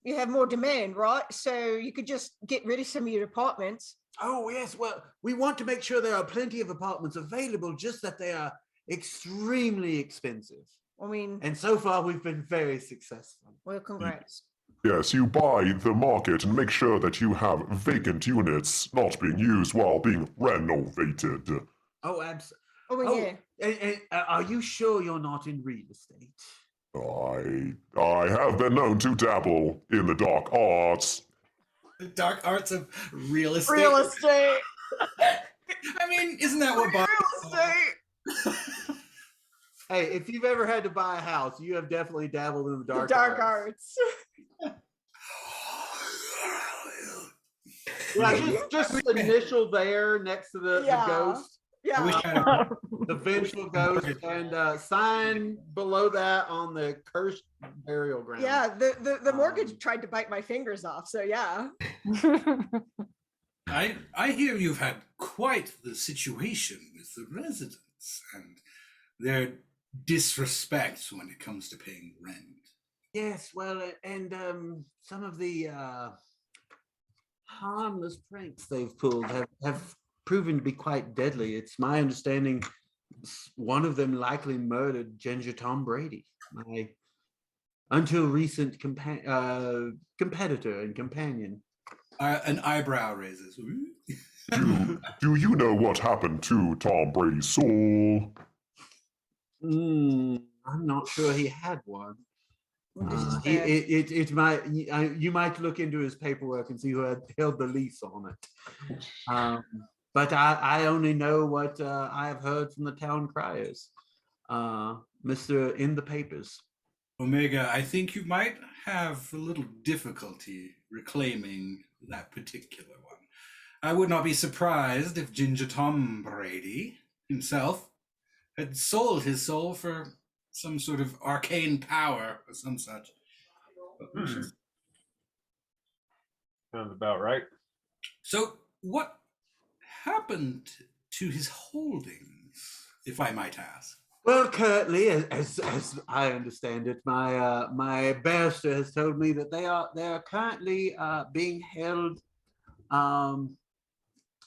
you have more demand, right? So you could just get rid of some of your apartments. Oh, yes. Well, we want to make sure there are plenty of apartments available, just that they are extremely expensive. I mean, And so far, we've been very successful. well, congrats. Yes, you buy the market and make sure that you have vacant units not being used while being renovated. Oh, absolutely. Oh, yeah. And are you sure you're not in real estate? I have been known to dabble in the dark arts. The dark arts of real estate. Real estate. I mean, isn't that what Real estate. Hey, if you've ever had to buy a house, you have definitely dabbled in the The dark, dark arts. arts. Yeah, just the initial there next to the Yeah. ghost, I wish Yeah. I had the vengeful ghost, and sign below that on the cursed burial ground. Yeah. The mortgage Um, tried to bite my fingers off. So yeah. I hear you've had quite the situation with the residents and their disrespect when it comes to paying rent. Yes, well, and some of the harmless pranks they've pulled have proven to be quite deadly. It's my understanding one of them likely murdered Ginger Tom Brady, my until recent competitor and companion. An eyebrow raises. Do you know what happened to Tom Brady's soul? I'm not sure he had one. This is He, bad. it might you might look into his paperwork and see who had held the lease on it. But I only know what I have heard from the town criers, Mr. In the Papers. Omega, I think you might have a little difficulty reclaiming that particular one. I would not be surprised if Ginger Tom Brady himself had sold his soul for some sort of arcane power or some such. Sounds about right. So, what happened to his holdings, if I might ask? Well, currently, as I understand it, my barrister has told me that they are currently being held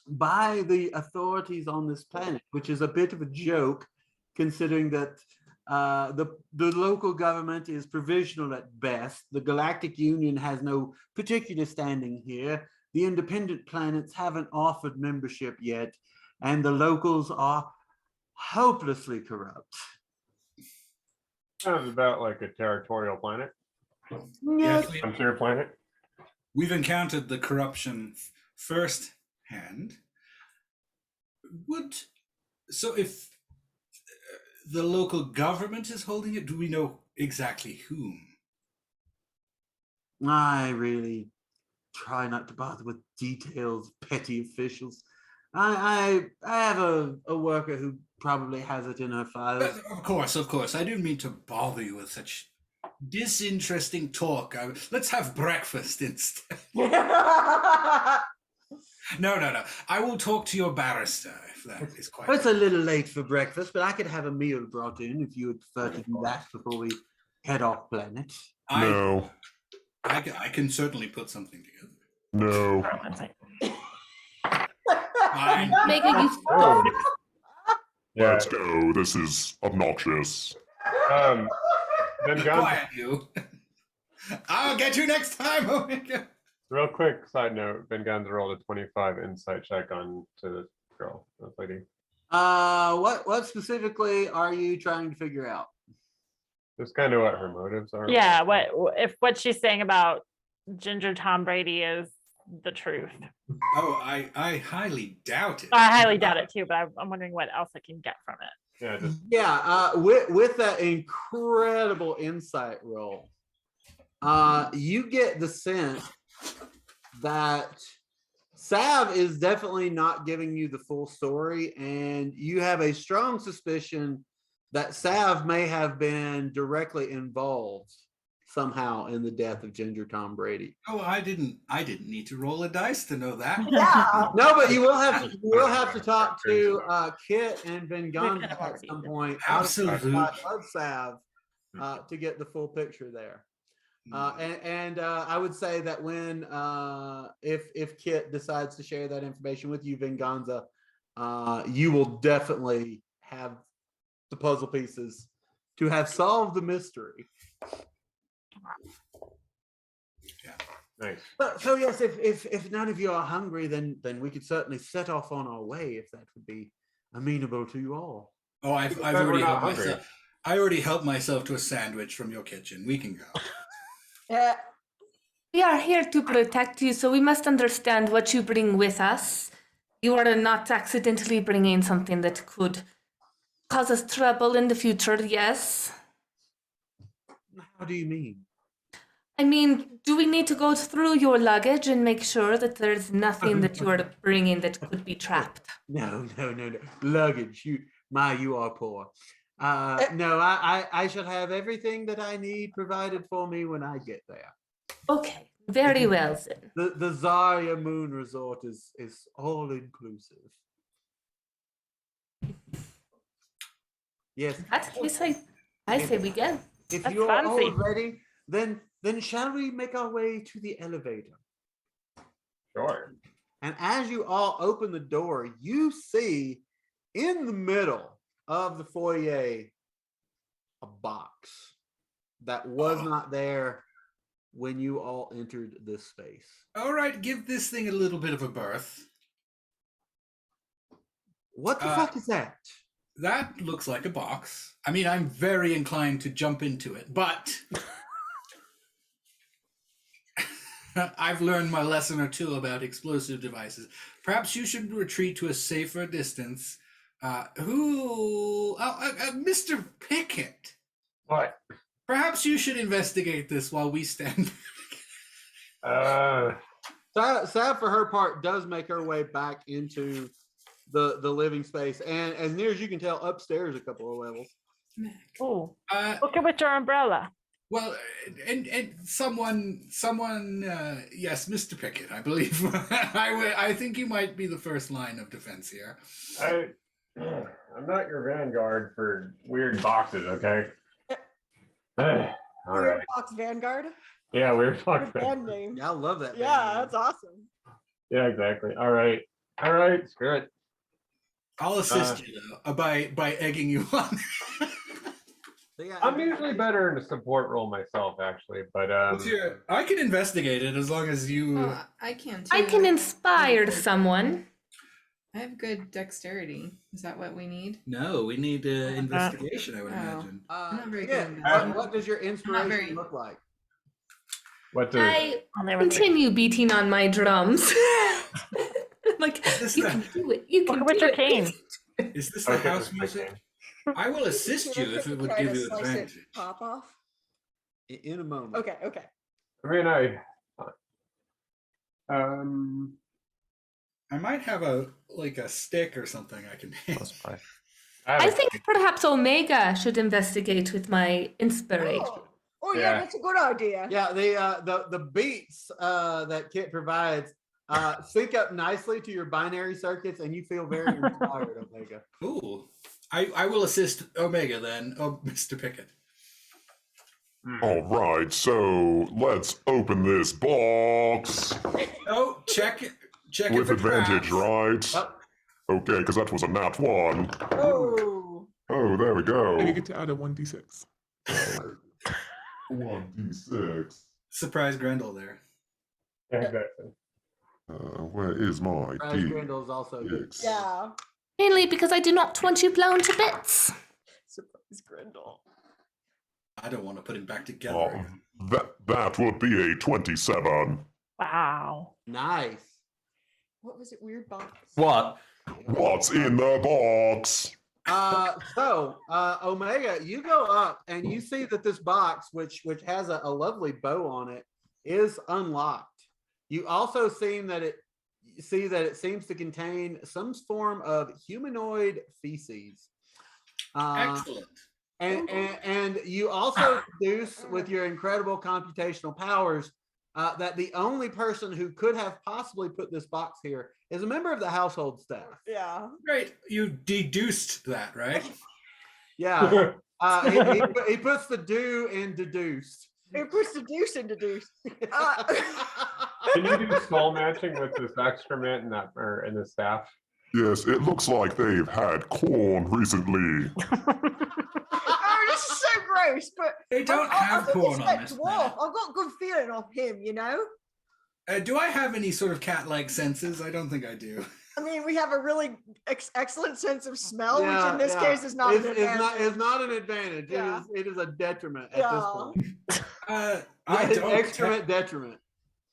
by the authorities on this planet, which is a bit of a joke, considering that the local government is provisional at best. The Galactic Union has no particular standing here. The independent planets haven't offered membership yet, and the locals are hopelessly corrupt. Sounds about like a territorial planet. Yes, Frontier planet. we've encountered the corruption firsthand. So if the local government is holding it, do we know exactly whom? I really try not to bother with details, petty officials. I have a worker who probably has it in her files. Of course. I didn't mean to bother you with such disinteresting talk. Let's have breakfast instead. No. I will talk to your barrister if that is quite. It's a little late for breakfast, but I could have a meal brought in if you would prefer to do that before we head off planet. No. I can certainly put something together. No. Fine. Omega, you Oh, yeah. Let's go. This is obnoxious. Then Be Gun, quiet, you. I'll get you next time, Omega. real quick side note, Ben Guns rolled a 25 insight check on to this girl, this lady. What specifically are you trying to figure out? Just kind of what her motives are. Yeah, what she's saying about Ginger Tom Brady is the truth. Oh, I highly doubt it. I highly doubt it too, but I'm wondering what else I can get from it. Yeah, just Yeah, with that incredible insight roll, you get the sense that Sav is definitely not giving you the full story, and you have a strong suspicion that Sav may have been directly involved somehow in the death of Ginger Tom Brady. Oh, I didn't need to roll a dice to know that. Yeah. No, but you will have to talk to Kit and Venganza at some point out Absolutely. of Sav to get the full picture there. And I would say that when if Kit decides to share that information with you, Venganza, you will definitely have the puzzle pieces to have solved the mystery. nice. So yes, if none of you are hungry, then we could certainly set off on our way if that would be amenable to you all. Oh, I've said already we're not helped hungry. myself. I already helped myself to a sandwich from your kitchen. We can go. Yeah. We are here to protect you, so we must understand what you bring with us. You are not accidentally bringing something that could cause us trouble in the future, yes? How do you mean? I mean, do we need to go through your luggage and make sure that there's nothing that you are bringing that could be trapped? No. Luggage. You are poor. No, I shall have everything that I need provided for me when I get there. Okay, very well then. The Zarya Moon Resort is all inclusive. Yes. In that case, I say we go. If That's you are all fancy. ready, then shall we make our way to the elevator? Sure. And as you all open the door, you see in the middle of the foyer a box that was not there when you all entered this space. All right, give this thing a little bit of a berth. What the fuck is that? That looks like a box. I mean, I'm very inclined to jump into it, but I've learned my lesson or two about explosive devices. Perhaps you should retreat to a safer distance. Mr. Pickett, What? perhaps you should investigate this while we stand. Sav, for her part, does make her way back into the living space, and as near as you can tell, upstairs a couple of levels. Oh, look at with your umbrella. Well, and someone, yes, Mr. Pickett, I believe. I think you might be the first line of defense here. I'm not your vanguard for weird boxes, okay? All Weird right. Box Vanguard. Yeah, weird box. Good band name. Yeah, I love that. Yeah, band. that's awesome. Yeah, exactly. All right. Screw it. I'll assist you though by egging you on. Yeah, I'm usually better in a support role myself, actually, but I can investigate it as long as you. Oh, I can too. I can inspire someone. I have good dexterity. Is that what we need? No, we need investigation. I would Oh. imagine. I'm not very yeah. good at What does your inspiration very- look like? what does I I'll never think. continue beating on my drums. Like, this you the- can do it. You can Look with do your it. cane. Is this the Okay, house that's my music? thing. I will assist you if it would Try give to you slice it, advantage. Pop off. In a moment. Okay, okay. I mean, I might have a stick or something I can. Plus 5. I think perhaps Omega should investigate with my inspiration. Oh yeah, Yeah. that's a good idea. Yeah, the beats that Kit provides sync up nicely to your binary circuits, and you feel very inspired, Omega. Cool. I will assist Omega then. Oh, Mr. Pickett. All right, so let's open this box Oh, check it with for advantage, traps. right? Okay, because that was a nat 1. Oh. Oh, there we go. And you get to add a 1d6. 1d6. Surprise Grendel there. exactly. Where is my Raz Grendel is also good. d6? Yeah. Mainly because I do not want you blown to bits. Surprise Grendel. I don't want to put him back together. Oh, that would be a 27. Wow. Nice. What was it? Weird box. What? What's in the box? Omega, you go up and you see that this box, which has a lovely bow on it, is unlocked. You also see that it seems to contain some form of humanoid feces. Excellent. And you also deduce with your incredible computational powers that the only person who could have possibly put this box here is a member of the household staff. Yeah. Great. You deduced that, right? Yeah. He puts the do in deduced. It puts the deuce into deuce. Can you do skull matching with this excrement and that or in the staff? Yes, it looks like they've had corn recently. Oh, this is so gross, but They don't have think corn it's on that this dwarf. planet. I've got a good feeling of him, you know? Do I have any sort of cat-like senses? I don't think I do. I mean, we have a really excellent sense of smell, which Yeah, in this yeah. case is not an It's advantage. not an advantage. Yeah. It is a detriment at Yeah. this point. I It's don't. excrement detriment.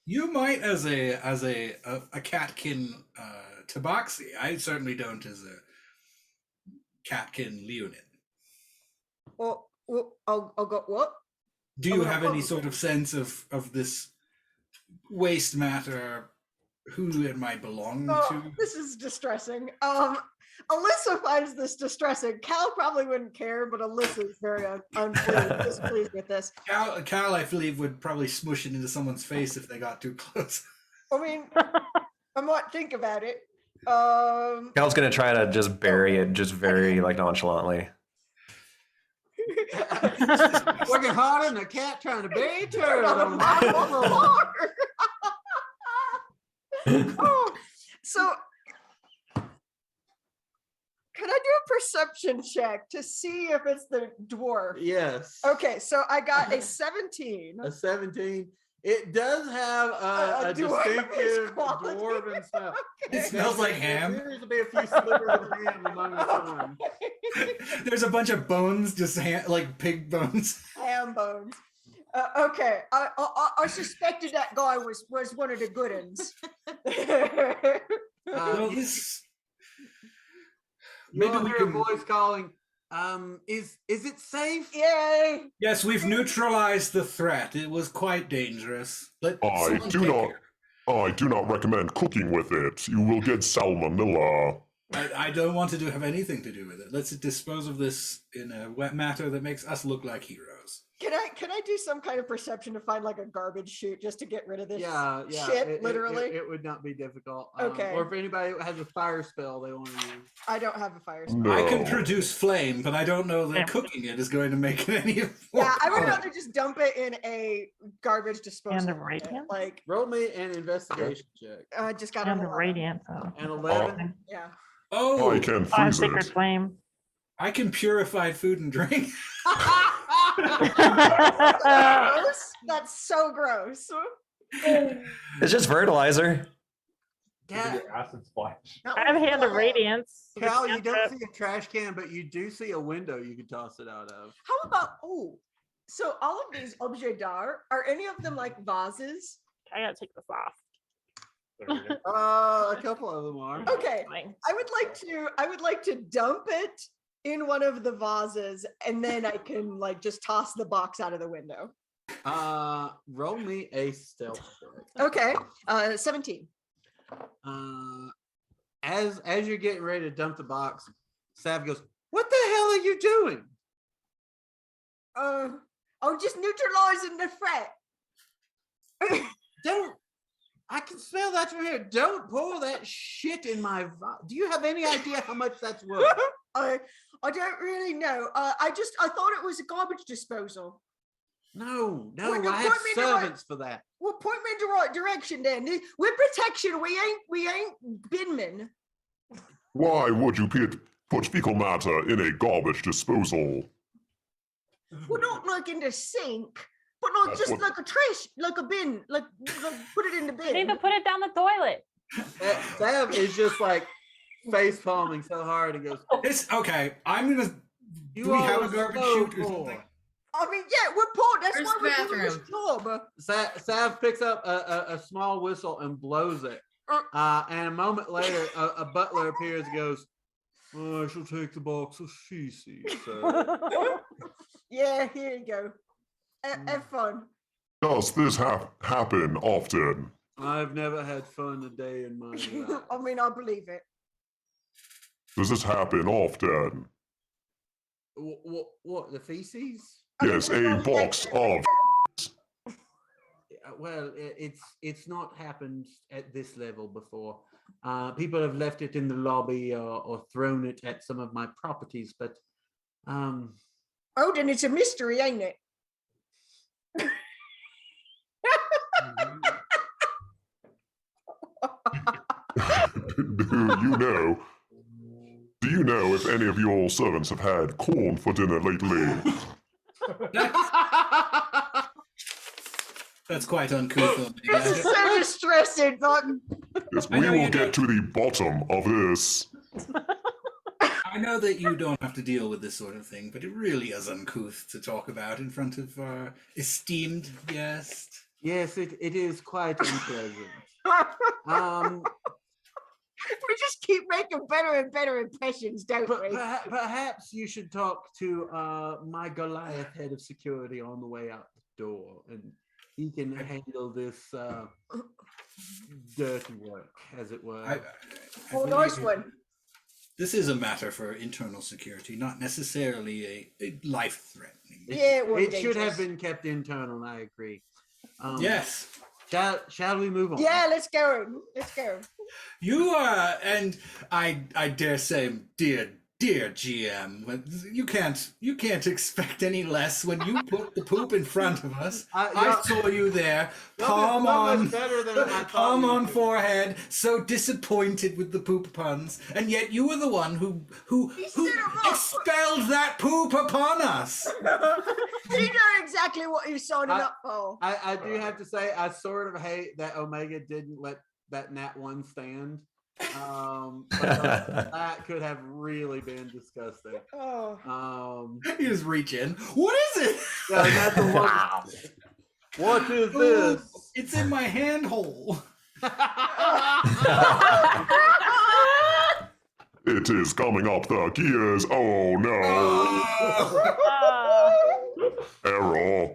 You might as a catkin tabaxi. I certainly don't as a catkin leonid. Well, I'll go, what? Do you have any sort of sense of this waste matter, who it might belong Oh, to? this is distressing. Alyssa finds this distressing. Cal probably wouldn't care, but Alyssa is very displeased with this. Cal, I believe, would probably smush it into someone's face if they got too close. I mean, I might think about it. Cal's gonna try to just bury it just very like nonchalantly. Working harder than a cat trying to bury a turd. on the floor. Oh, so can I do a perception check to see if it's the dwarf? Yes. Okay, so I got a 17. A 17. It does have a dwarven distinctive quality. dwarven stuff. It smells like ham. There appears to be a few slivers of ham among the sun. There's a bunch of bones, just like pig bones. Ham bones. Okay, I suspected that guy was one of the good ones. Well, this Maybe maybe we hear a can. voice calling. Is it safe? Yay! Yes, we've neutralized the threat. It was quite dangerous. Let I someone do take not. care. I do not recommend cooking with it. You will get salmonella. I don't want to have anything to do with it. Let's dispose of this in a wet matter that makes us look like heroes. Can I do some kind of perception to find like a garbage chute just to get rid of this Yeah. shit? Literally, It would not be difficult. Okay. Or if anybody has a fire spell they want to use. I don't have a fire spell. No. I can produce flame, but I don't know that Yeah. cooking it is going to make it any. Yeah, I would more rather just dump it in a garbage disposal. And the unit. radiant? Like, Roll me an investigation check. I just got And the an 11. radiant. So. An 11. Yeah. Oh, I can Five freeze sacred it. flame. I can purify food and drink. Gross. That's so gross. It's just fertilizer. Cal, Acid splash. That I have was hand of bad. radiance. Cal, you don't Cantrip. see a trash can, but you do see a window you can toss it out of. How about so all of these objets d'art, are any of them like vases? I gotta take this off. There we go. A couple of them are. Okay. Fine. I would like to dump it in one of the vases and then I can like just toss the box out of the window. Roll me a stealth check. Okay. 17. As you're getting ready to dump the box, Sav goes, "What the hell are you doing?" I'm just neutralizing the threat. Don't. I can smell that from here. Don't pour that shit in my. Do you have any idea how much that's worth? I don't really know. I thought it was a garbage disposal. No, Well, then I have point me in the right- servants for that. Well, point me in the right direction then. We're protection. We ain't binmen. Why would you put fecal matter in a garbage disposal? Well, not like in the sink, but like That's just what- like a trash, like a bin, like put it in the You need bin. to put it down the toilet. Sav is just like face palming so hard and goes, It's okay. I'm gonna. "You Do we have are a garbage so chute or poor." something? I mean, yeah, we're poor. That's Where's why the we're doing this job. Sav picks up a small whistle and blows it. And a moment later, a butler appears and goes, "I shall take the box of feces." Yeah, here you go. Have fun. Does this happen often? I've never had fun a day in my life. I mean, I believe it. Does this happen often? What, the feces? Yes, a box of. Well, it's not happened at this level before. People have left it in the lobby or thrown it at some of my properties, but Oh, then it's a mystery, ain't it? Do you know if any of your servants have had corn for dinner lately? That's quite uncouth of me. This is so distressing. Like, Yes, I we know will you get to the bottom of this. I know that you don't have to deal with this sort of thing, but it really is uncouth to talk about in front of our esteemed guest. Yes, it is quite unpleasant. we just keep making better and better impressions, don't But we? perhaps you should talk to my Goliath head of security on the way out the door, and he can handle this dirty work, as it were. I Well, believe nice you- one. This is a matter for internal security, not necessarily a life-threatening. Yeah, it was It should have dangerous. been kept internal. I agree. Yes, Shall we move on? Yeah, let's go. Let's go. you are, and I dare say, dear dear GM, you can't expect any less when you put the poop in front of us. I saw you there, palm on forehead, so disappointed with the poop puns, and yet you were the one who expelled that poop upon us. You know exactly what you're signing up for. I do have to say, I sort of hate that Omega didn't let that Nat 1 stand. That could have really been disgusting. You just reach in. What is it? Yeah, that's a wow. What is this? It's in my hand hole. It is coming up the gears. Oh no. Error.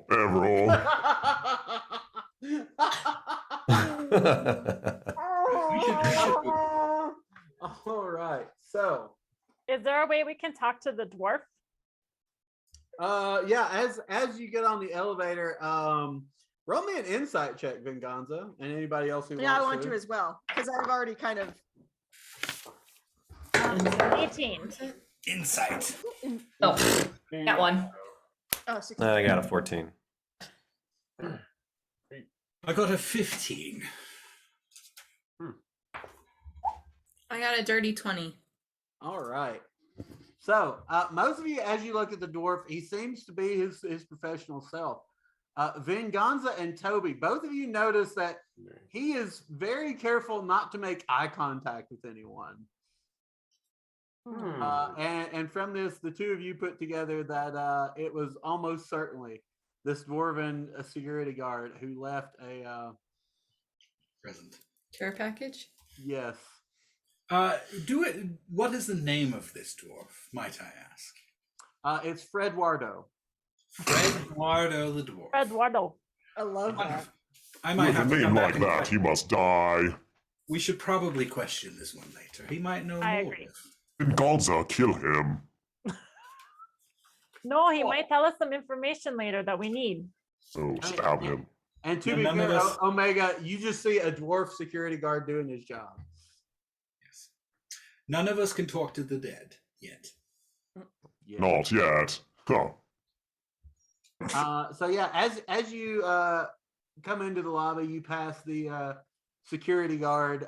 All right. So, is there a way we can talk to the dwarf? yeah, as you get on the elevator, roll me an insight check, Venganza, and anybody else who wants I want to as well, because I've already kind of 18. Insight. Oh, that one. Oh, 16. I got a 14. I got a 15. I got a dirty 20. All right. So, most of you, as you look at the dwarf, he seems to be his professional self. Venganza and Toby, both of you notice that he is very careful not to make eye contact with anyone. And from this, the two of you put together that it was almost certainly this dwarven security guard who left a Present. Care package? yes. What is the name of this dwarf, might I ask? It's Fred Wardo. Eduardo the dwarf. Eduardo. I love that. I might With a have to name come back like and that, question- he must die. We should probably question this one later. He might know I more. agree. Venganza, kill him. No, he might tell us some information later that we need. So stab him. And to And be none of fair, us- Omega, you just see a dwarf security guard doing his job. Yes. None of us can talk to the dead yet. Yeah. Not yet. Huh. So yeah, as you come into the lobby, you pass the security guard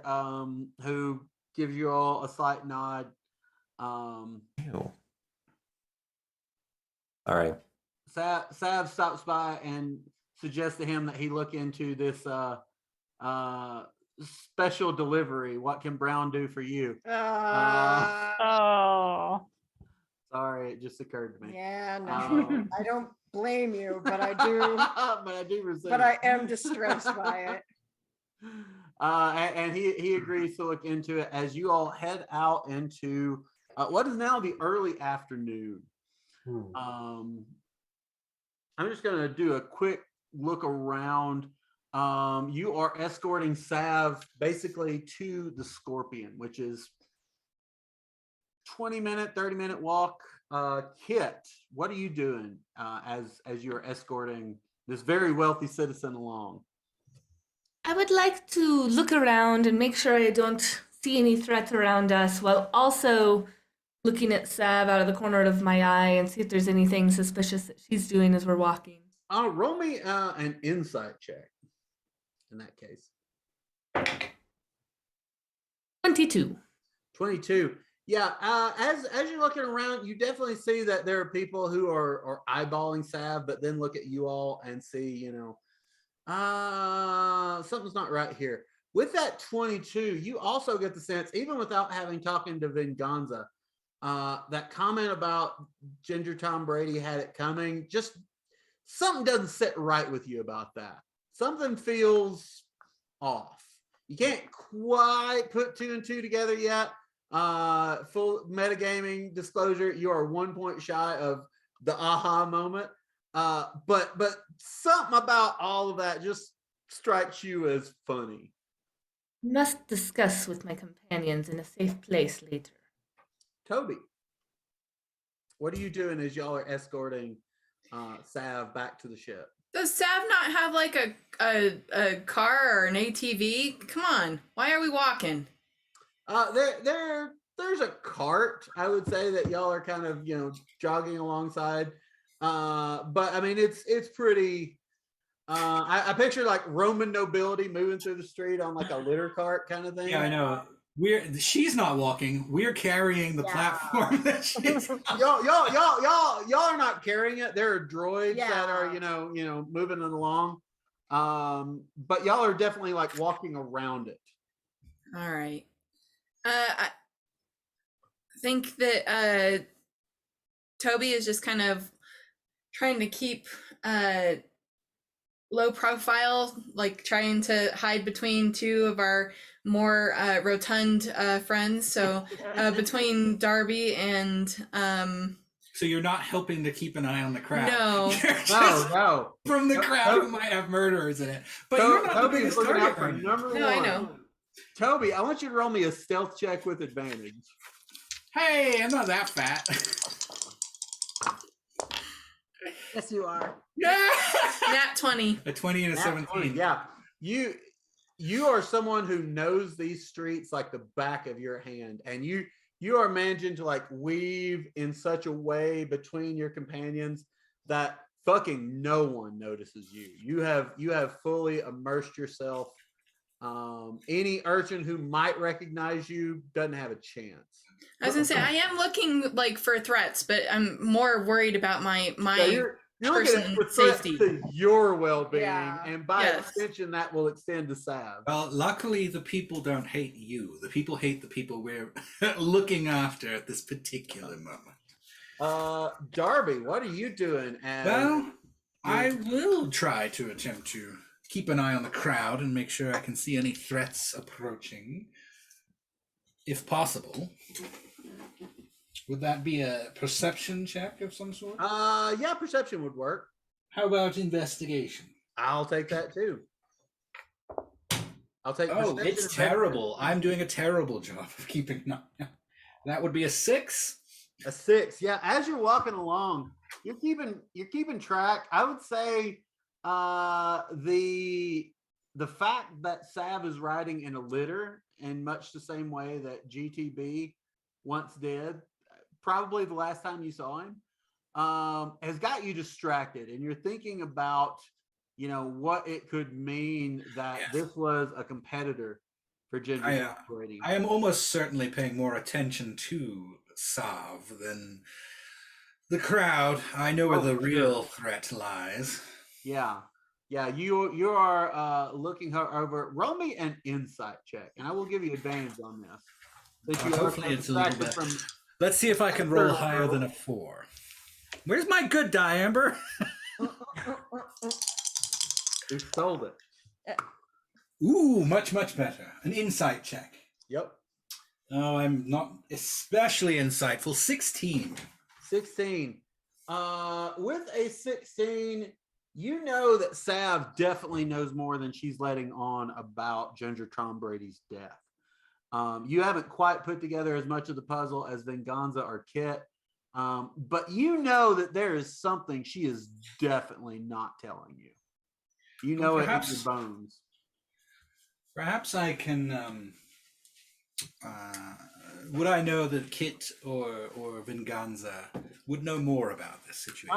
who gives you all a slight nod. Ew. All right. Sav stops by and suggests to him that he look into this special delivery. What can Brown do for you? Oh. Sorry, it just occurred to me. Yeah, no, Um, I don't blame you, but I do. but I do resent. But I it. am distressed by it. And he agrees to look into it as you all head out into what is now the early afternoon. I'm just going to do a quick look around. You are escorting Sav basically to the Scorpion, which is 20-minute, 30-minute walk. Kit, what are you doing as you're escorting this very wealthy citizen along? I would like to look around and make sure I don't see any threats around us, while also looking at Sav out of the corner of my eye and see if there's anything suspicious that she's doing as we're walking. Roll me an insight check in that case. 22. 22. Yeah, as you're looking around, you definitely see that there are people who are eyeballing Sav, but then look at you all and see, something's not right here. With that 22, you also get the sense, even without having talking to Venganza, that comment about Ginger Tom Brady had it coming, just something doesn't sit right with you about that. Something feels off. You can't quite put 2 and 2 together yet. Full metagaming disclosure, you are 1 point shy of the aha moment. But something about all of that just strikes you as funny. Must discuss with my companions in a safe place later. Toby, what are you doing as y'all are escorting Sav back to the ship? Does Sav not have like a car or an ATV? Come on, why are we walking? They're there's a cart, I would say, that y'all are kind of, jogging alongside. But I mean, it's pretty. I picture like Roman nobility moving through the street on like a litter cart kind of thing. Yeah, I know. She's not walking. We're carrying the platform that she's Y'all are not carrying it. There are droids that are, Yeah. moving it along. But y'all are definitely like walking around it. All right. I think that Toby is just kind of trying to keep low profile, like trying to hide between two of our more rotund friends. So between Darby and So you're not helping to keep an eye on the crowd. No. You're just No. from the crowd who might have murderers in it. But you're not the Toby's biggest looking out target for right now. number No, I one. know. Toby, I want you to roll me a stealth check with advantage. Hey, I'm not that fat. Yes, you are. Yeah. Nat 20. A 20 and a Nat 17. 20, yeah. You are someone who knows these streets like the back of your hand, and you are managing to like weave in such a way between your companions that fucking no one notices you. You have fully immersed yourself. Any urchin who might recognize you doesn't have a chance. I was gonna say I am looking like for threats, but I'm more worried about my Yeah, you're looking person at the threat safety. to your well-being, Yeah. and by Yes. extension, that will extend to Sav. Well, luckily, the people don't hate you. The people hate the people we're looking after at this particular moment. Darby, what are you doing? Well, I will try to attempt to keep an eye on the crowd and make sure I can see any threats approaching, if possible. Would that be a perception check of some sort? Yeah, perception would work. How about investigation? I'll take that too. I'll take. Oh, perception it's and terrible. I'm doing a terrible job of keeping an eye. That would be a 6. A 6. Yeah, as you're walking along, you're keeping track. I would say the fact that Sav is riding in a litter in much the same way that GTB once did, probably the last time you saw him, has got you distracted, and you're thinking about what it could mean that Yes. this was a competitor for Ginger operating. I am almost certainly paying more attention to Sav than the crowd. I know where the real threat lies. Yeah. You are looking her over. Roll me an insight check, and I will give you advantage on this. Since you are Hopefully it's a little distracted bit. from- Let's see if I can roll higher than a 4. Where's my good die, Amber? You sold it. Ooh, much better. An insight check. Yep. Oh, I'm not especially insightful. 16. 16. With a 16, you know that Sav definitely knows more than she's letting on about Ginger Tom Brady's death. You haven't quite put together as much of the puzzle as Venganza or Kit, but you know that there is something she is definitely not telling you. You know it in your bones. Perhaps I can. Would I know that Kit or Venganza would know more about this situation?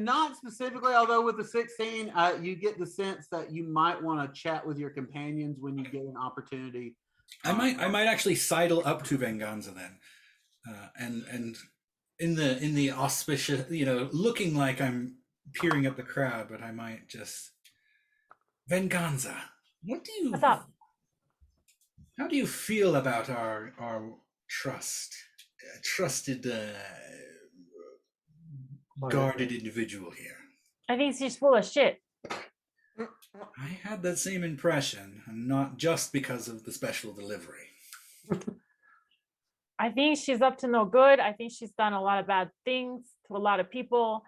Not specifically, although with the 16, you get the sense that you might want to chat with your companions when you get an opportunity. I might actually sidle up to Venganza then, and in the auspicious, looking like I'm peering at the crowd, but I might just Venganza. What's up? How do you feel about our trusted guarded individual here? I think she's full of shit. I had that same impression, and not just because of the special delivery. I think she's up to no good. I think she's done a lot of bad things to a lot of people.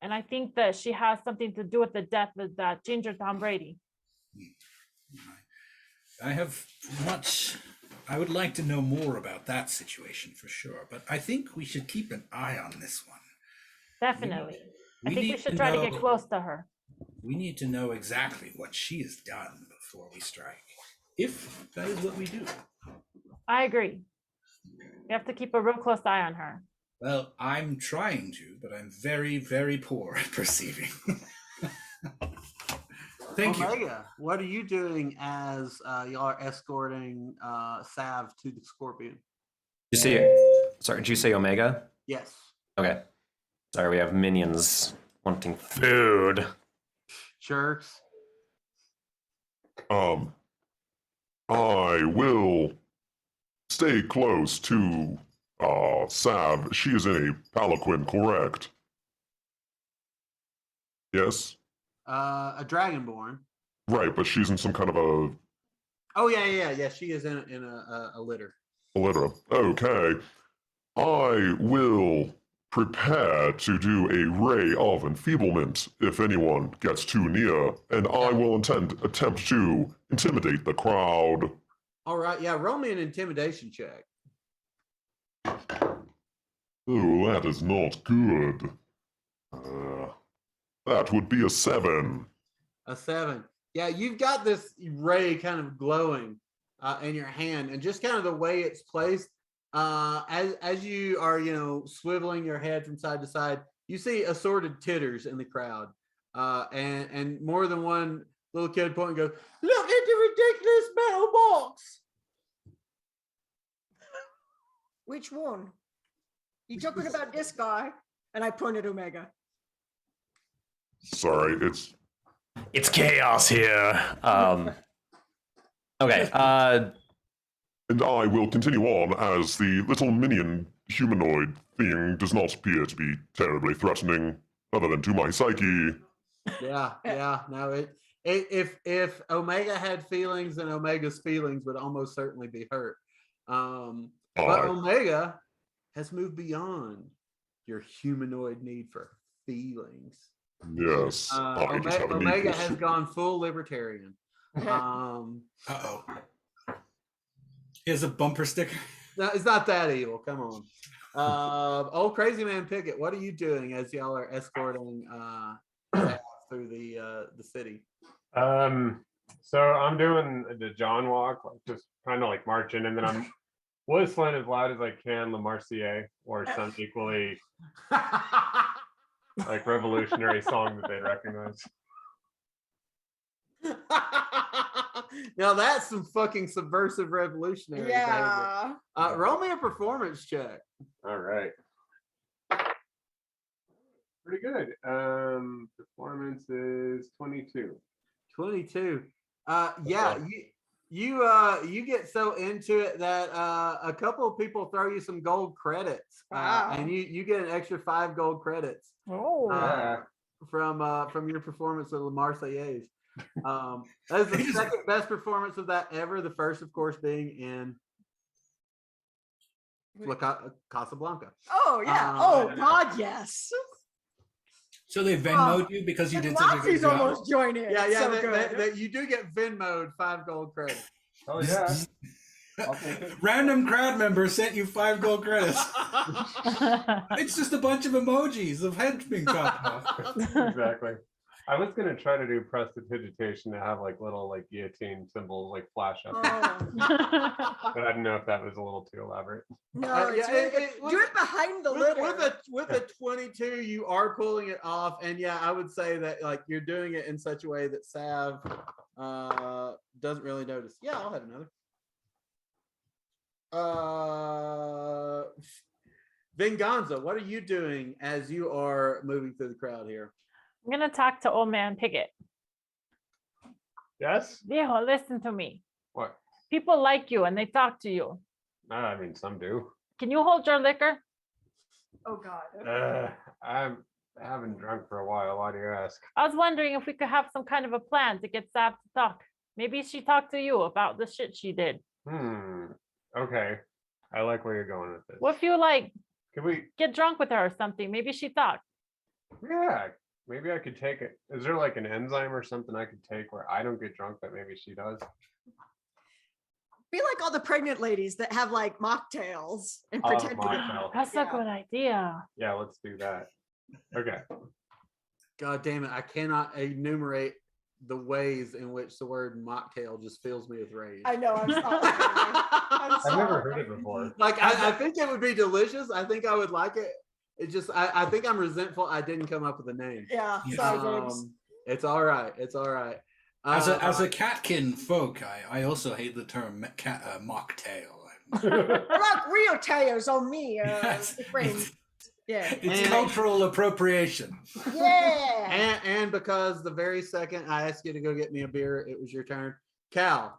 And I think that she has something to do with the death of that Ginger Tom Brady. I would like to know more about that situation for sure, but I think we should keep an eye on this one. Definitely. I think we need should try to get know- close to her. We need to know exactly what she has done before we strike, if that is what we do. I agree. You have to keep a real close eye on her. Well, I'm trying to, but I'm very, very poor at perceiving. Thank you. Omega, what are you doing as y'all are escorting Sav to the Scorpion? You see, sorry, did you say Omega? Yes. Okay. Sorry, we have minions wanting food. Jerks. I will stay close to Sav. She is in a palanquin, correct? Yes? A Dragonborn. Right, but she's in some kind of a Oh yeah. She is in a litter. litter. Okay. I will prepare to do a ray of enfeeblement if anyone gets too near, and I will attempt to intimidate the crowd. All right, yeah. Roll me an intimidation check. Oh, that is not good. That would be a 7. A 7. Yeah, you've got this ray kind of glowing in your hand, and just kind of the way it's placed. As you are, swiveling your head from side to side, you see assorted titters in the crowd, and more than one little kid point and goes, "Look at the ridiculous metal box." Which one? You talking about this guy? And I pointed Omega. Sorry, It's chaos here. Okay. and I will continue on as the little minion humanoid thing does not appear to be terribly threatening, other than to my psyche. Yeah. No, if Omega had feelings, then Omega's feelings would almost certainly be hurt. But Aye. Omega has moved beyond your humanoid need for feelings. Yes, I just have a need Omega for has gone full libertarian. Uh-oh. Here's a bumper sticker. No, it's not that evil. Come on. Old crazy man Pickett, what are you doing as y'all are escorting through the city? So I'm doing the John walk, like just kind of like marching, and then I'm whistling as loud as I can, La Marseillaise, or some equally like revolutionary song that they recognize. Now that's some fucking subversive revolutionary behavior. Yeah. Roll me a performance check. All right. Pretty good. Performance is 22. 22. Yeah, you get so into it that a couple of people throw you some gold credits, Wow. and you get an extra 5 gold credits Oh. from your performance of La Marseillaise. That is the second best performance of that ever. The first, of course, being in Casablanca. Oh yeah. Oh God, yes. So they Venmoed you because you And did such a good Nazis job. almost joined in. Yeah, It's so that good. you do get Venmoed 5 gold credits. Oh yeah. I'll take it. Random crowd member sent you 5 gold credits. It's just a bunch of emojis of heads being chopped off. Exactly. I was gonna try to do prestidigitation to have like little like guillotine symbols like flash up, Oh. but I didn't know if that was a little too elaborate. No, it's yeah, really good. Do it behind the litter. With a 22, you are pulling it off, and yeah, I would say that like you're doing it in such a way that Sav doesn't really notice. Yeah, I'll have another. Venganza, what are you doing as you are moving through the crowd here? I'm gonna talk to old man Pickett. Yes. Viejo, listen to me. What? People like you and they talk to you. I mean, some do. Can you hold your liquor? Oh God. I haven't drunk for a while. Why do you ask? I was wondering if we could have some kind of a plan to get Sav to talk. Maybe she talked to you about the shit she did. Okay. I like where you're going with this. What if you like Can we? get drunk with her or something? Maybe she talk. Yeah. Maybe I could take it. Is there like an enzyme or something I could take where I don't get drunk, but maybe she does? Be like all the pregnant ladies that have like mocktails and Oh, pretend to be. mocktail. That's a good idea. Yeah, let's do that. Okay. God damn it, I cannot enumerate the ways in which the word mocktail just fills me with rage. I know. I'm sorry. I'm I've never sorry. heard it before. Like I think it would be delicious. I think I would like it. It just I think I'm resentful I didn't come up with a name. Yeah. Yes. Sorry, babes. It's all right. It's all right. As a catkin folk, I also hate the term mocktail. I like real tails on me, Yes. friend. Yeah. It's And- cultural appropriation. Yeah. And because the very second I asked you to go get me a beer, it was your turn. Cal,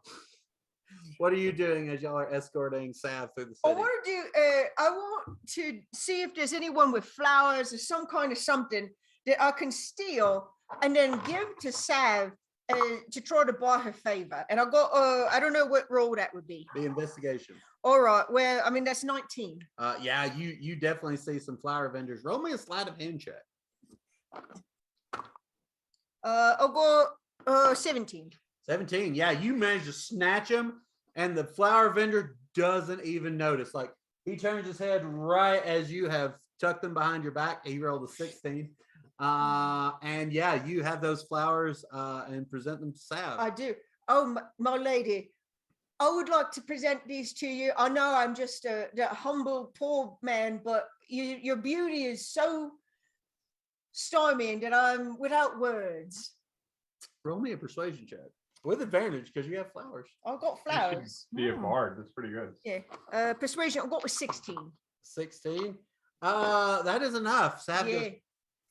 what are you doing as y'all are escorting Sav through the I city? want to do. I want to see if there's anyone with flowers or some kind of something that I can steal and then give to Sav to try to buy her favor. And I got. I don't know what role that would be. The investigation. All right. Well, I mean that's 19. Yeah, you definitely see some flower vendors. Roll me a sleight of hand check. I'll go 17. 17. Yeah, you managed to snatch him, and the flower vendor doesn't even notice. Like he turns his head right as you have tucked them behind your back. He rolled a 16. And yeah, you have those flowers and present them to Sav. I do. Oh, my lady, I would like to present these to you. I know I'm just a humble, poor man, but your beauty is so storming that I'm without words. Roll me a persuasion check with advantage because you have flowers. I've got You should flowers. Be a bard. That's pretty good. Yeah. Persuasion, I've got with 16. 16. That is enough. Sav goes, Yeah.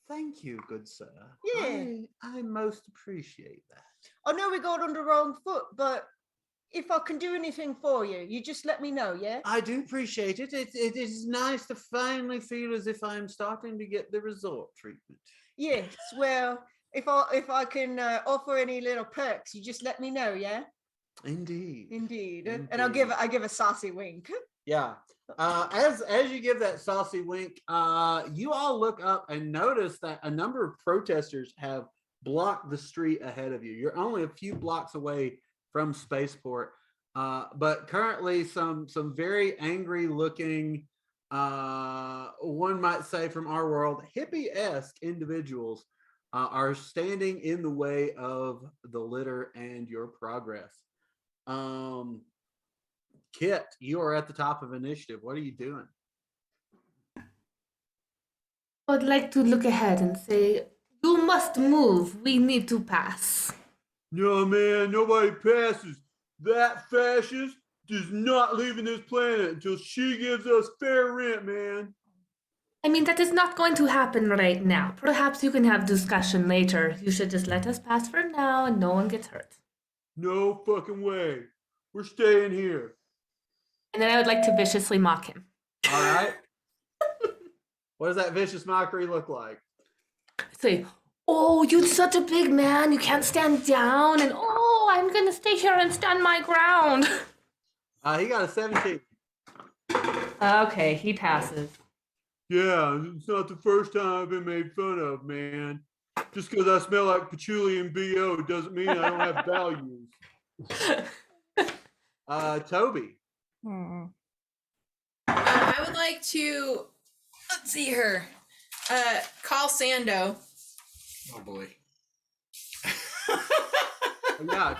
thank you, good sir. Yeah. I most appreciate that. I know we got on the wrong foot, but if I can do anything for you, you just let me know, yeah? I do appreciate it. It is nice to finally feel as if I'm starting to get the resort treatment. Yes, well, if I can offer any little perks, you just let me know, yeah? Indeed. Indeed. And I give a saucy wink. Yeah. As you give that saucy wink, you all look up and notice that a number of protesters have blocked the street ahead of you. You're only a few blocks away from Spaceport, but currently some very angry looking, one might say from our world, hippie-esque individuals are standing in the way of the litter and your progress. Kit, you are at the top of initiative. What are you doing? I'd like to look ahead and say, you must move. We need to pass. No, man, nobody passes. That fascist is not leaving this planet until she gives us fair rent, man. I mean, that is not going to happen right now. Perhaps you can have discussion later. You should just let us pass for now and no one gets hurt. No fucking way. We're staying here. And then I would like to viciously mock him. All right. What does that vicious mockery look like? Say, oh, you're such a big man. You can't stand down. And oh, I'm going to stay here and stand my ground. He got a 17. Okay, he passes. Yeah, it's not the first time I've been made fun of, man. Just because I smell like patchouli and BO doesn't mean I don't have values. Toby. I would like to, let's see her, call Sando. Oh boy. Yeah.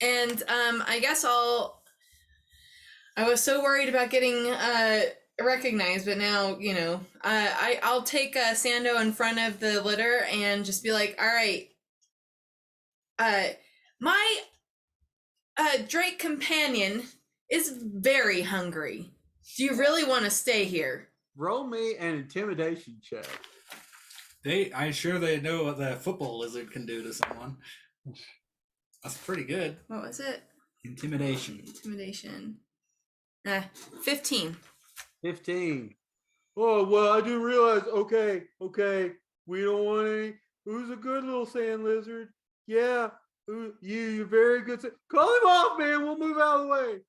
And I guess I was so worried about getting recognized, but now, you know, I'll take Sando in front of the litter and just be like, all right, my Drake companion is very hungry. Do you really want to stay here? Roll me an intimidation check. I'm sure they know what the football lizard can do to someone. That's pretty good. What was it? Intimidation. Intimidation. 15. 15. Oh, well, I didn't realize. Okay. We don't want any. Who's a good little sand lizard? Yeah. You're very good. Call him off, man. We'll move out of the way.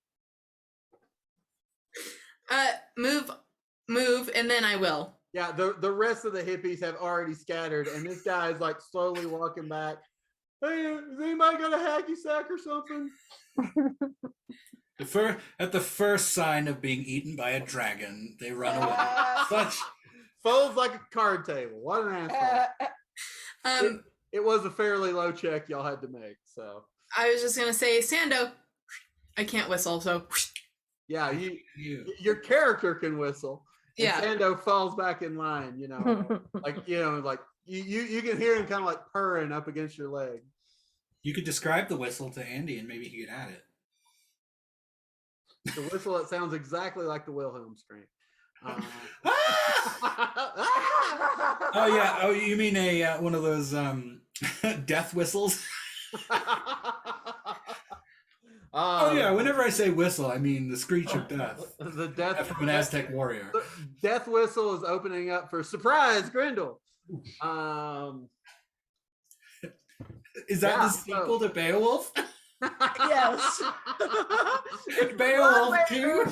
Move, and then I will. Yeah, the rest of the hippies have already scattered, and this guy is like slowly walking back. Hey, has anybody got a hacky sack or something? At the first sign of being eaten by a dragon, they run away. Such folds like a card table. What an asshole. it was a fairly low check y'all had to make. So I was just gonna say, Sando, I can't whistle, so yeah, You. your character can whistle. And yeah. Sando falls back in line, like you can hear him kind of like purring up against your leg. You could describe the whistle to Andy, and maybe he could add it. The whistle, it sounds exactly like the Wilhelm scream. Oh yeah. Oh, you mean a one of those death whistles? Oh yeah. Whenever I say whistle, I mean the screech of death. The death From an Aztec warrior. Death whistle is opening up for surprise, Grendel. Is that Yeah, the sequel to Beowulf? Yes. Beowulf 2?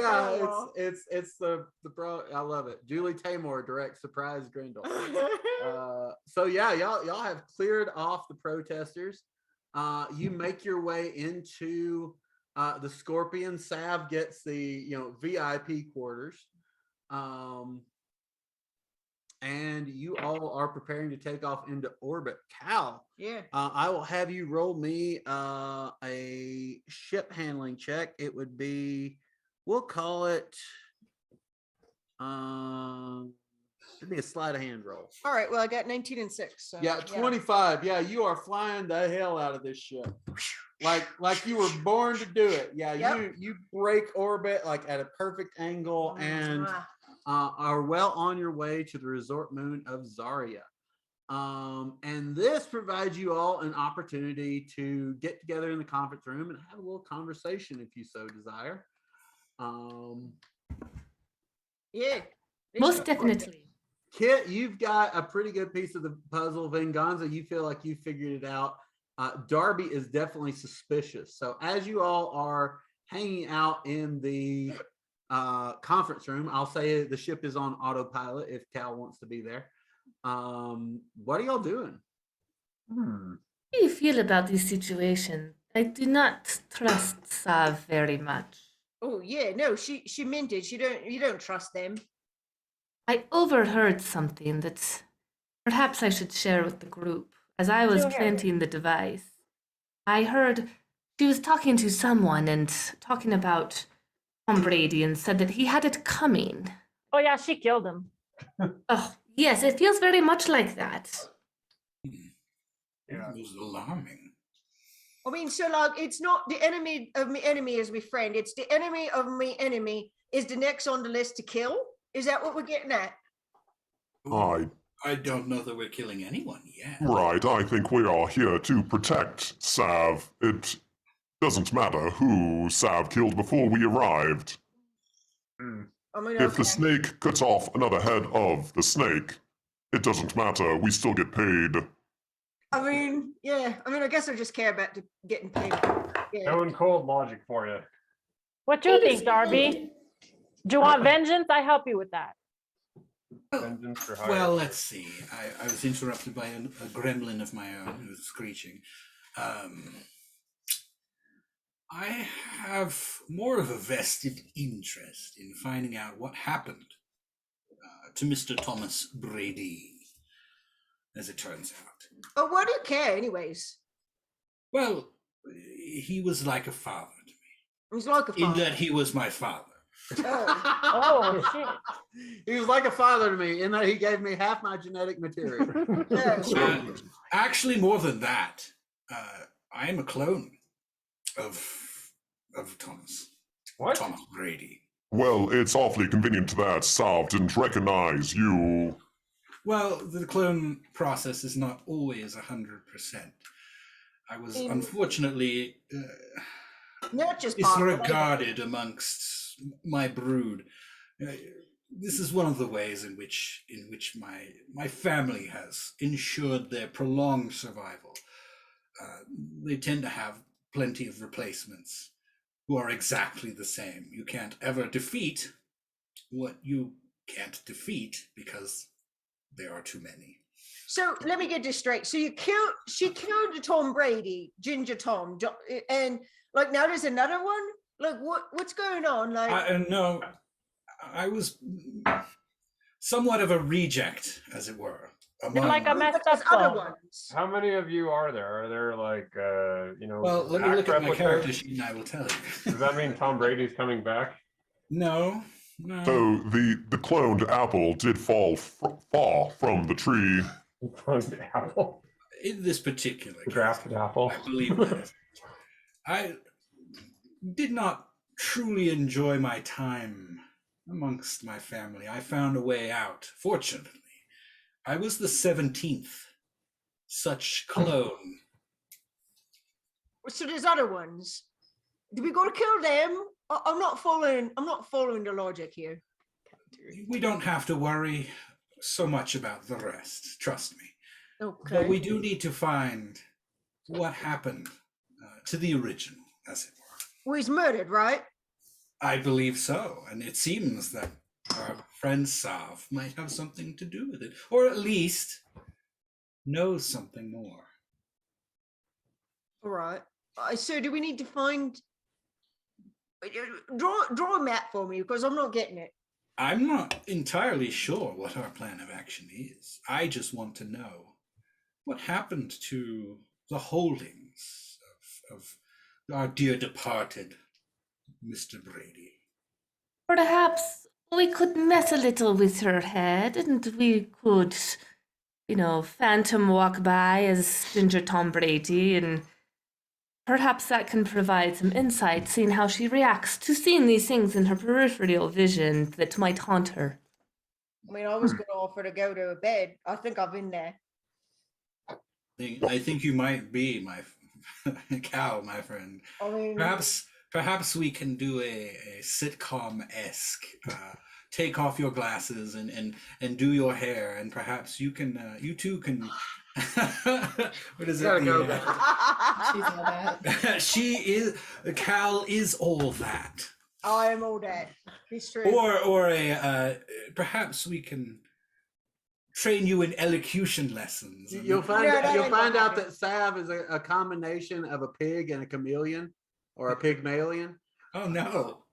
Yeah, it's the bro. I love it. Julie Taymor directs Surprise Grendel. So yeah, y'all have cleared off the protesters. You make your way into the Scorpion. Sav gets the VIP quarters. And you all are preparing to take off into orbit. Cal, Yeah. I will have you roll me a ship handling check. It would be, we'll call it, it'd be a sleight of hand roll. All right. Well, I got 19 and 6. So, Yeah, 25. Yeah, you are flying the hell out of this ship. Like you were born to do it. Yeah, Yep. you break orbit like at a perfect angle and are well on your way to the resort moon of Zarya. And this provides you all an opportunity to get together in the conference room and have a little conversation if you so desire. Yeah. Most definitely. Kit, you've got a pretty good piece of the puzzle. Venganza, you feel like you figured it out. Darby is definitely suspicious. So as you all are hanging out in the conference room, I'll say the ship is on autopilot if Cal wants to be there. What are y'all doing? How do you feel about this situation? I do not trust Sav very much. Oh yeah, no, she minted. You don't trust them. I overheard something that perhaps I should share with the group. As I was Sure. planting the device, I heard she was talking to someone and talking about Tom Brady and said that he had it coming. Oh yeah, she killed him. Oh, yes, it feels very much like that. Yeah. It was alarming. I mean, so like, it's not the enemy of my enemy is my friend. It's the enemy of my enemy is the next on the list to kill. Is that what we're getting at? I don't know that we're killing anyone yet. Right, I think we are here to protect Sav. It doesn't matter who Sav killed before we arrived. I mean, If the okay. snake cuts off another head of the snake, it doesn't matter. We still get paid. I mean, yeah. I mean, I guess I just care about getting paid. Yeah. Stone cold logic for you. What do you think, Darby? Do you want vengeance? I help you with that. Vengeance for hire. Well, let's see. I was interrupted by a gremlin of my own who was screeching. I have more of a vested interest in finding out what happened to Mr. Thomas Brady, as it turns out. Oh, why do you care, anyways? Well, he was like a father to me, He's like a in father. that he was my father. Oh shit. He was like a father to me in that he gave me half my genetic material. Yeah. Actually, more than that, I am a clone of Thomas. What? Thomas Brady. Well, it's awfully convenient that Sav didn't recognize you. Well, the clone process is not always 100%. I was unfortunately Not just part of it. disregarded amongst my brood. This is one of the ways in which my family has ensured their prolonged survival. They tend to have plenty of replacements who are exactly the same. You can't ever defeat what you can't defeat because there are too many. So let me get this straight. So she killed Tom Brady, Ginger Tom, and like now there's another one. Like what's going on? Like No, I was somewhat of a reject, as it were. You're like a among- messed But up there's other clone. ones. How many of you are there? Are there like, Well, let me back look at my replicas? character sheet and I will tell you. Does that mean Tom Brady's coming back? No, no. So the cloned apple did fall far from the tree. Cloned apple. In this particular case, Grafted apple. I believe that is. I did not truly enjoy my time amongst my family. I found a way out, fortunately. I was the 17th such clone. So there's other ones. Do we go to kill them? I'm not following the logic here. We don't have to worry so much about the rest, trust me. Okay. But we do need to find what happened to the original, as it were. Well, he's murdered, right? I believe so, and it seems that our friend Sav might have something to do with it, or at least knows something more. All right. So do we need to find? Draw a map for me because I'm not getting it. I'm not entirely sure what our plan of action is. I just want to know what happened to the holdings of our dear departed Mr. Brady. Perhaps we could mess a little with her head, and we could, phantom walk by as Ginger Tom Brady, and perhaps that can provide some insight, seeing how she reacts to seeing these things in her peripheral vision that might haunt her. I mean, I was going to offer to go to bed. I think I've been there. I think you might be my Cal, my friend. I mean, Perhaps we can do a sitcom-esque. Take off your glasses and do your hair, and perhaps you two can. What is Gotta it? go She's all that. Cal is all that. I am all that. It's true. Or perhaps we can train you in elocution lessons. You'll find No, that you'll ain't find gonna out happen. that Sav is a combination of a pig and a chameleon, or a pygmalion. Oh no,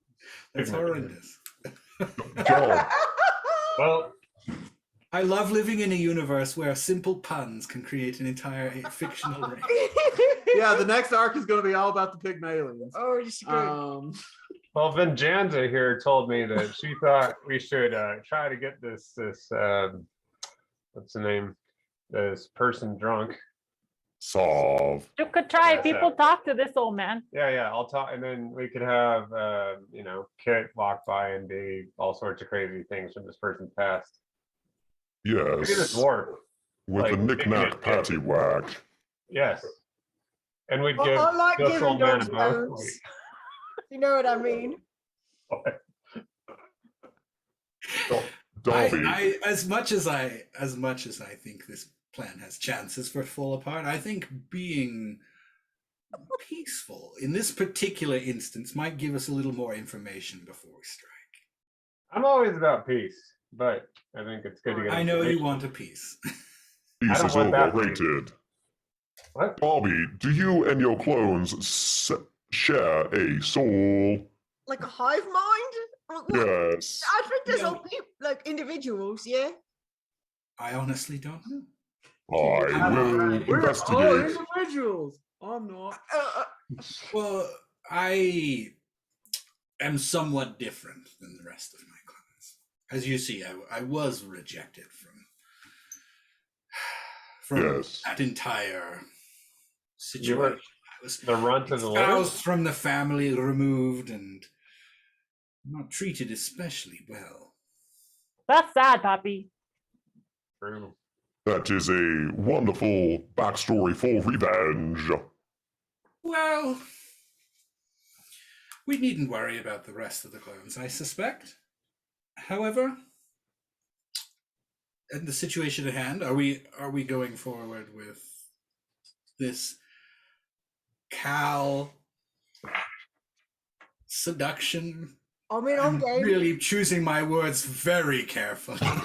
that's horrendous. Joel, Well, I love living in a universe where simple puns can create an entire fictional race. Yeah, the next arc is going to be all about the pygmalions. Oh, it's good. well, Vinjanza here told me that she thought we should try to get this what's the name? This person drunk. Sav. You could try. Yeah, People so- talk to this old man. Yeah, I'll talk, and then we could have Kit walk by and be all sorts of crazy things from this person's past. Maybe this Yes. dwarf. With like, a knick-knack paddywhack. Yes. And we'd Well, give I like this giving old man a dogs bone. bones. You know what I mean? Darby. I as much as I think this plan has chances for it to fall apart, I think being peaceful in this particular instance might give us a little more information before we strike. I'm always about peace, but I think it's good to get. I know you information. want a peace. Peace don't is want that. overrated. What? Darby, do you and your clones share a soul? Like a hive mind? Well, Yes. I think there's No. all people, like individuals, yeah. I honestly don't know. I will We're all investigate. individuals. I'm not. Well, I am somewhat different than the rest of my clones. As you see, I was rejected from Yes. that entire You were situation. I was the runt of the litter. housed from the family, removed, and not treated especially well. That's sad, Poppy. True. That is a wonderful backstory for revenge. Well, we needn't worry about the rest of the clones, I suspect. However, in the situation at hand, are we going forward with this Cal seduction? I mean, I'm game. Really choosing my words very carefully. I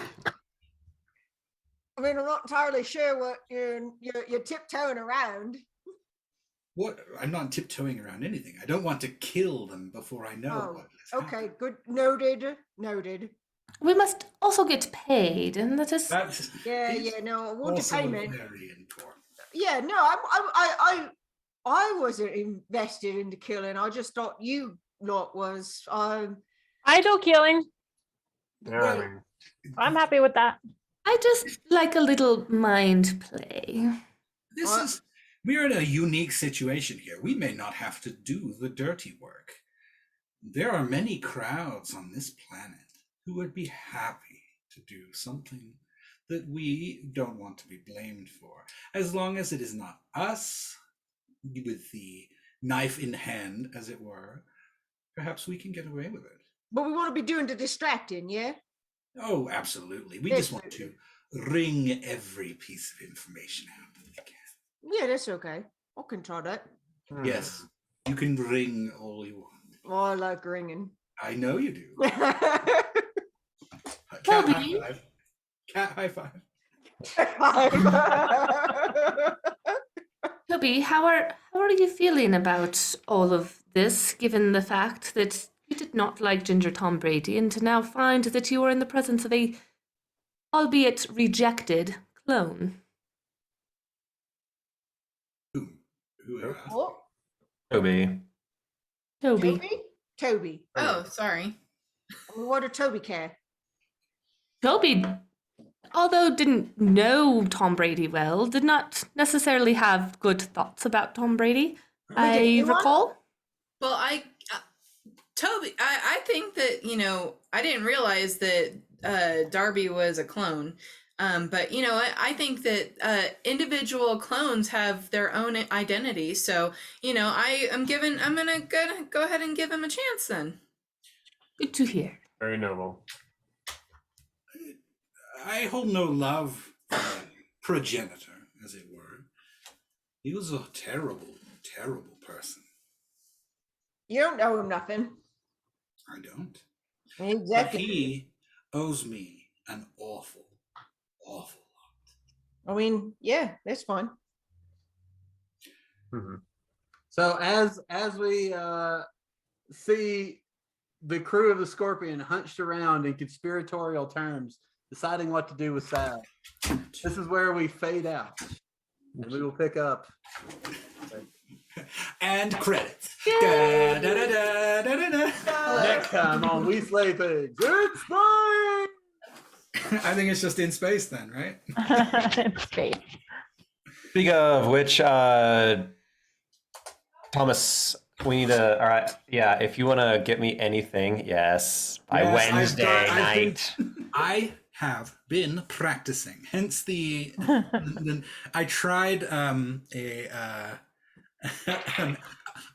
mean, I'm not entirely sure what you're tiptoeing around. What? I'm not tiptoeing around anything. I don't want to kill them before I know Oh, what has Okay, happened. good. Noted. Noted. we must also get paid, and that is That's Yeah, is no, I want also a payment. very important. Yeah, no, I wasn't invested into killing. I just thought you lot was. I do killing. Yeah, I Well, mean, I'm happy with that. I just like a little mind play. This is we're in a unique situation here. We may not have to do the dirty work. There are many crowds on this planet who would be happy to do something that we don't want to be blamed for, as long as it is not us with the knife in hand, as it were. Perhaps we can get away with it. But we want to be doing the distracting, yeah. Oh, absolutely. We just want to wring every piece of information out that we can. Yeah, that's okay. I can try that. Yes, you can wring all you want. Oh, I like ringing. I know you do. Toby. Cat high five. Cat high five. Toby, how are you feeling about all of this, given the fact that you did not like Ginger Tom Brady, and to now find that you are in the presence of a, albeit rejected, clone? Who? What? Toby. Toby. Toby? Toby. Oh, sorry. What did Toby care? Toby, although didn't know Tom Brady well, did not necessarily have good thoughts about Tom Brady. I you want- recall. Well, Toby, I think that, I didn't realize that Darby was a clone. But I think that individual clones have their own identity. So, I'm gonna go ahead and give him a chance then. Good to hear. very noble. I hold no love for my progenitor, as it were. He was a terrible, terrible person. You don't owe him nothing. I don't. But Exactly. he owes me an awful, awful lot. I mean, yeah, that's fine. Mhm. So as we see the crew of the Scorpion hunched around in conspiratorial terms, deciding what to do with Sal, this is where we fade out, and we will pick up. And credits. Yay! Da, da, da, da, da, da, da. Next time on We Slay Pigs, it's fine. I think it's just in space then, right? In space. Speaking of which, Thomas, we need to. All right, yeah. If you want to get me anything, yes, by Yes, Wednesday I've night. I have been practicing. Hence the I tried an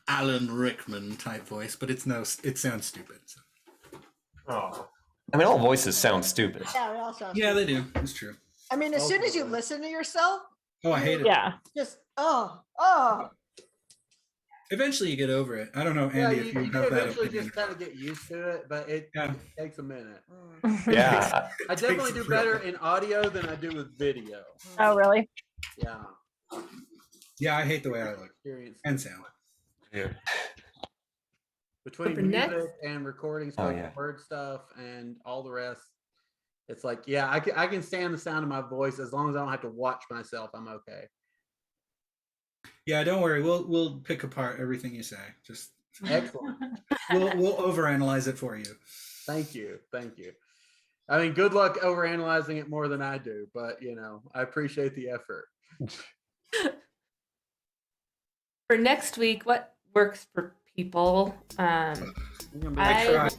Alan Rickman type voice, but it sounds stupid. So. Oh, I mean, all voices sound stupid. Yeah, it all sounds Yeah, good. they do. It's true. I mean, as soon as you Ultimately. listen to yourself, Oh, I hate it. Yeah. just Eventually, you get over it. I don't know, Yeah, Andy, you if you can have that eventually opinion. just kind of get used to it, but it Yeah. takes a minute. Yeah, I definitely Takes do a better minute. in audio than I do with video. Oh, really? Yeah. Yeah, I hate the way I look Experience and sound. yeah. between For music next- and recording Oh, spoken yeah. word stuff and all the rest. It's like, yeah, I can stand the sound of my voice as long as I don't have to watch myself. I'm okay. Yeah, don't worry. We'll pick apart everything you say. Just Excellent. we'll overanalyze it for you. Thank you. I mean, good luck overanalyzing it more than I do, but I appreciate the effort. For next week, what works for people? I'm gonna be I I tried.